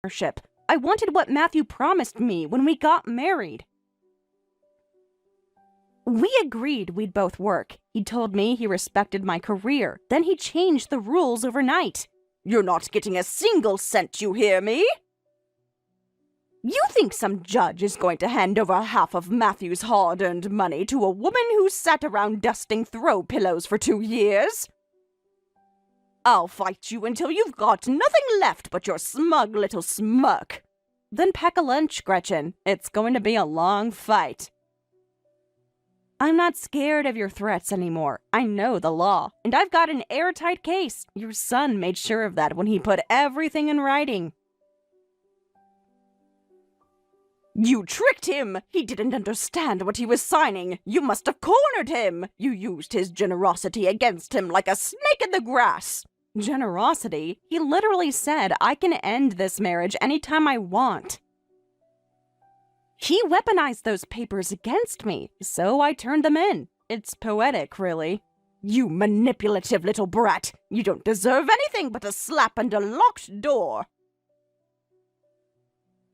partnership. I wanted what Matthew promised me when we got married. We agreed we'd both work. He told me he respected my career. Then he changed the rules overnight. You're not getting a single cent, you hear me? You think some judge is going to hand over half of Matthew's hard-earned money to a woman who sat around dusting throw pillows for 2 years? I'll fight you until you've got nothing left but your smug little smirk. Then pack a lunch, Gretchen. It's going to be a long fight. I'm not scared of your threats anymore. I know the law, and I've got an airtight case. Your son made sure of that when he put everything in writing. You tricked him! He didn't understand what he was signing. You must have cornered him. You used his generosity against him like a snake in the grass. Generosity? He literally said I can end this marriage anytime I want. He weaponized those papers against me, so I turned them in. It's poetic, really. You manipulative little brat! You don't deserve anything but a slap and a locked door!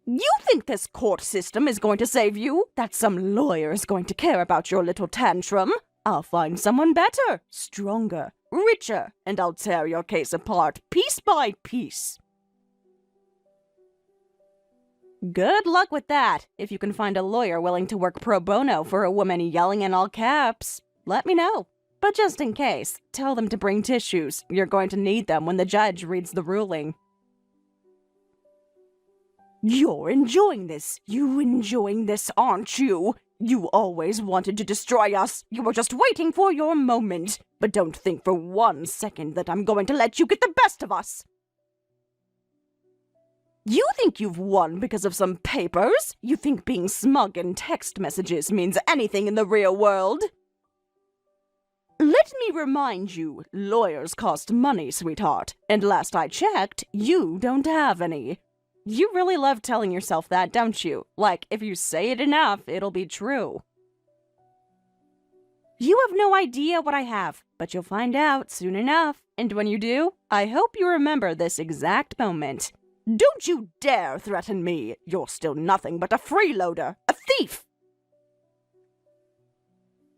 You think this court system is going to save you? That some lawyer is going to care about your little tantrum? I'll find someone better, stronger, richer, and I'll tear your case apart piece by piece. Good luck with that. If you can find a lawyer willing to work pro bono for a woman yelling in all caps, let me know. But just in case, tell them to bring tissues. You're going to need them when the judge reads the ruling. You're enjoying this. You enjoying this, aren't you? You always wanted to destroy us. You were just waiting for your moment. But don't think for 1 second that I'm going to let you get the best of us. You think you've won because of some papers? You think being smug in text messages means anything in the real world? Let me remind you, lawyers cost money, sweetheart. And last I checked, you don't have any. You really love telling yourself that, don't you? Like, if you say it enough, it'll be true. You have no idea what I have, but you'll find out soon enough. And when you do, I hope you remember this exact moment. Don't you dare threaten me! You're still nothing but a freeloader, a thief!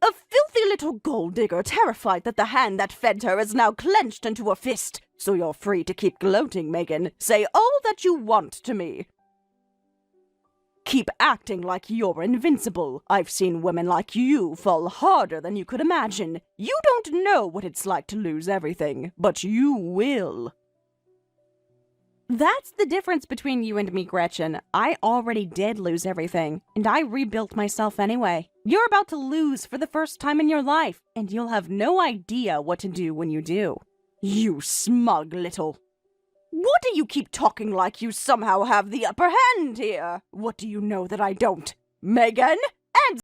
A filthy little gold digger terrified that the hand that fed her is now clenched into a fist. So you're free to keep gloating, Megan. Say all that you want to me. Keep acting like you're invincible. I've seen women like you fall harder than you could imagine. You don't know what it's like to lose everything, but you will. That's the difference between you and me, Gretchen. I already did lose everything, and I rebuilt myself anyway. You're about to lose for the first time in your life, and you'll have no idea what to do when you do. You smug little... What do you keep talking like you somehow have the upper hand here? What do you know that I don't? Megan? Answer!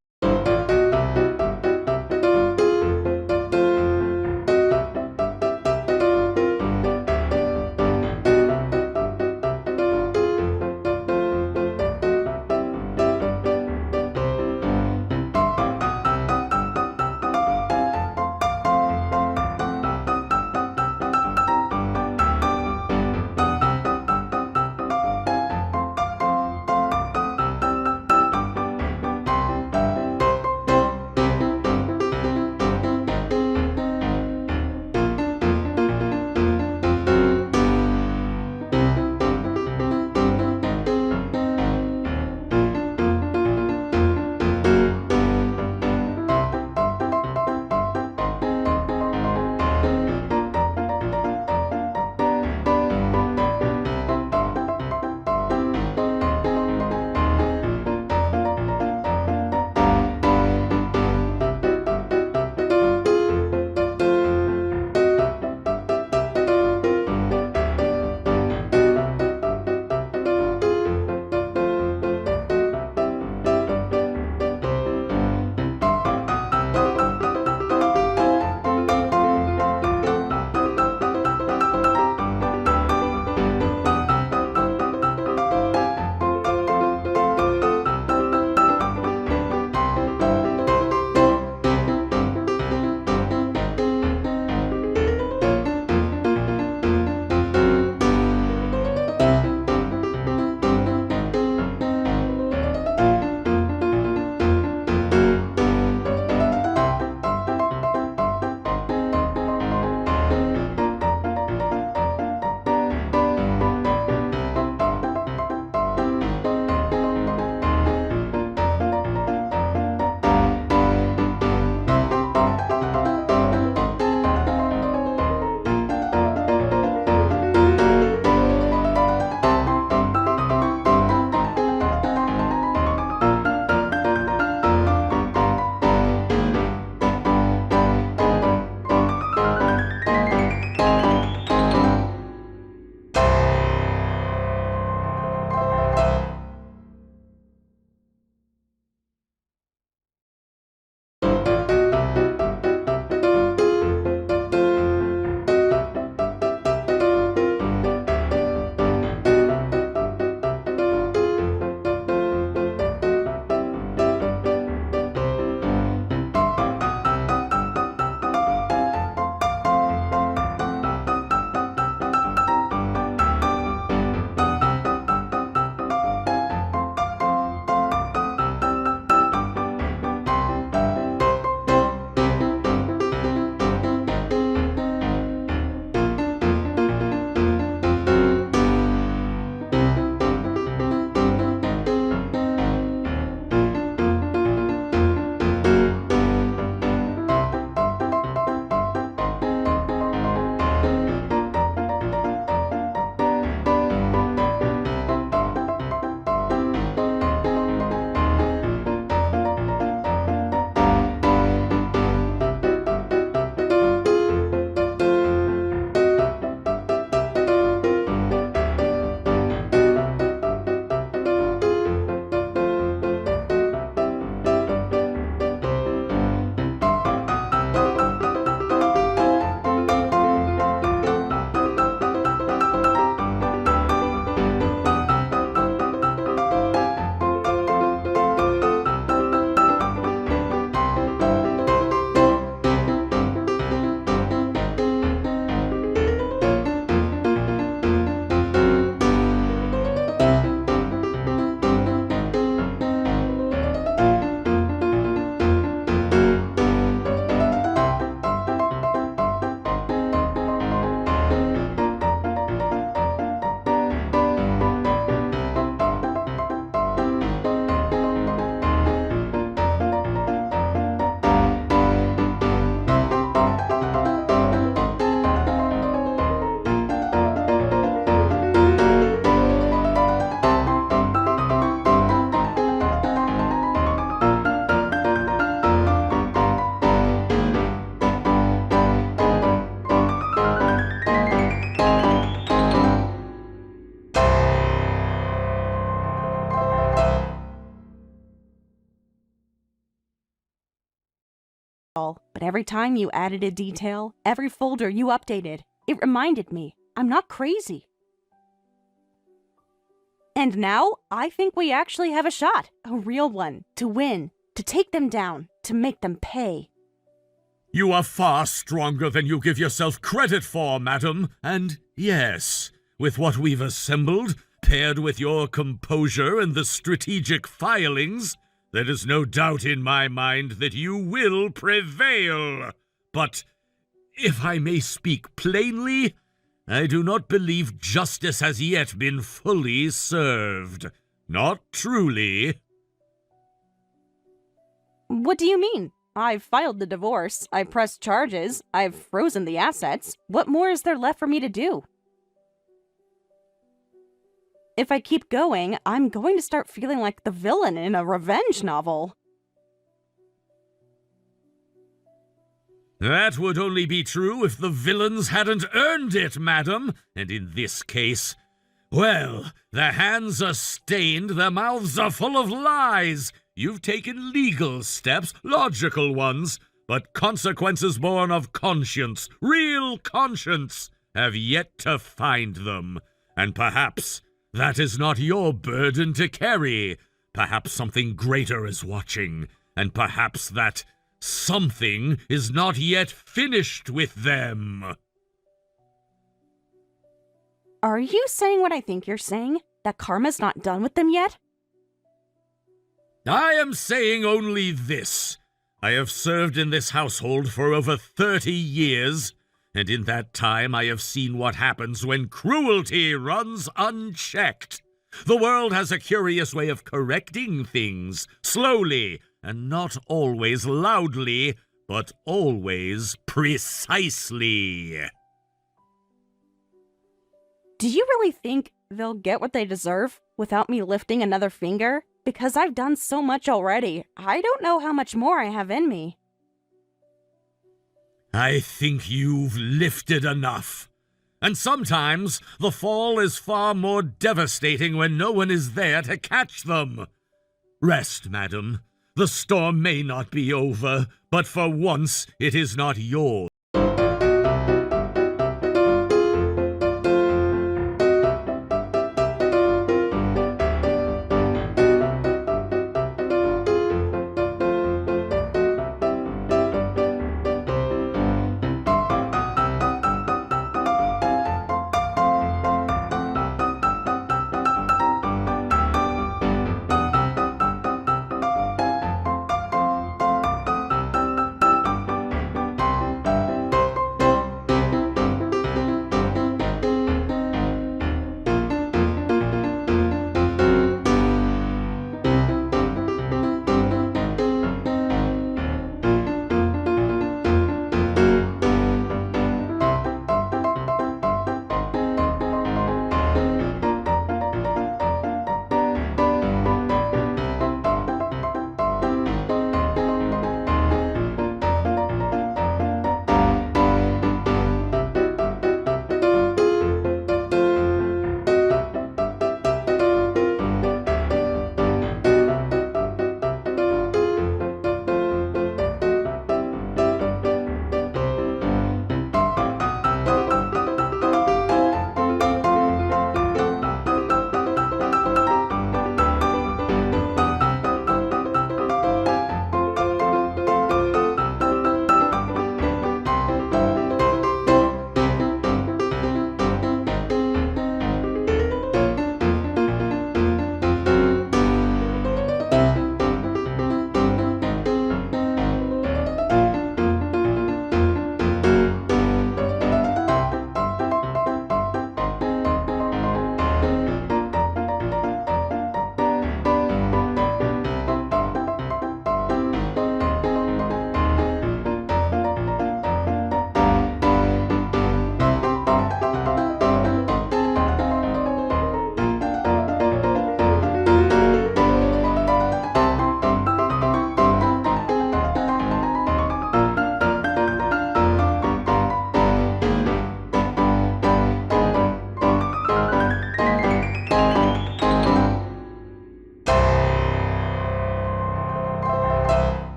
all. But every time you added a detail, every folder you updated, it reminded me I'm not crazy. And now, I think we actually have a shot. A real one. To win. To take them down. To make them pay. You are far stronger than you give yourself credit for, madam. And yes, with what we've assembled, paired with your composure and the strategic filings, there is no doubt in my mind that you will prevail. But, if I may speak plainly, I do not believe justice has yet been fully served. Not truly. What do you mean? I've filed the divorce, I've pressed charges, I've frozen the assets. What more is there left for me to do? If I keep going, I'm going to start feeling like the villain in a revenge novel. That would only be true if the villains hadn't earned it, madam. And in this case, well, their hands are stained, their mouths are full of lies. You've taken legal steps, logical ones, but consequences born of conscience, real conscience, have yet to find them. And perhaps that is not your burden to carry. Perhaps something greater is watching, and perhaps that something is not yet finished with them. Are you saying what I think you're saying? That karma's not done with them yet? I am saying only this. I have served in this household for over 30 years, and in that time I have seen what happens when cruelty runs unchecked. The world has a curious way of correcting things, slowly, and not always loudly, but always precisely. Do you really think they'll get what they deserve without me lifting another finger? Because I've done so much already. I don't know how much more I have in me. I think you've lifted enough. And sometimes the fall is far more devastating when no one is there to catch them. Rest, madam. The storm may not be over, but for once it is not yours.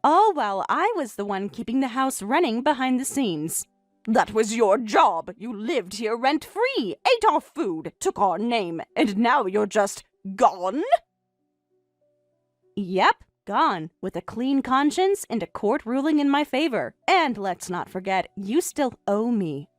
All while I was the one keeping the house running behind the scenes. That was your job. You lived here rent-free, ate our food, took our name, and now you're just gone? Yep, gone, with a clean conscience and a court ruling in my favor. And let's not forget, you still owe me.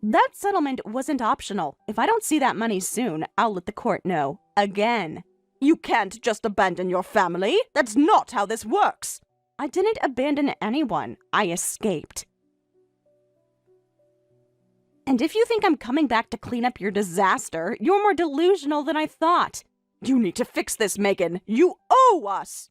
That settlement wasn't optional. If I don't see that money soon, I'll let the court know. Again. You can't just abandon your family. That's not how this works. I didn't abandon anyone. I escaped. And if you think I'm coming back to clean up your disaster, you're more delusional than I thought. You need to fix this, Megan. You owe us!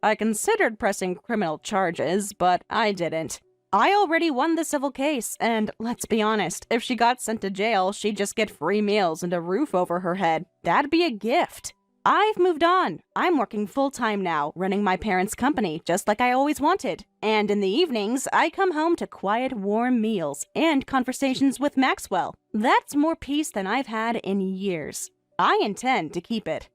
I considered pressing criminal charges, but I didn't. I already won the civil case, and let's be honest, if she got sent to jail, she'd just get free meals and a roof over her head. That'd be a gift. I've moved on. I'm working full-time now, running my parents' company, just like I always wanted. And in the evenings, I come home to quiet, warm meals and conversations with Maxwell. That's more peace than I've had in years. I intend to keep it.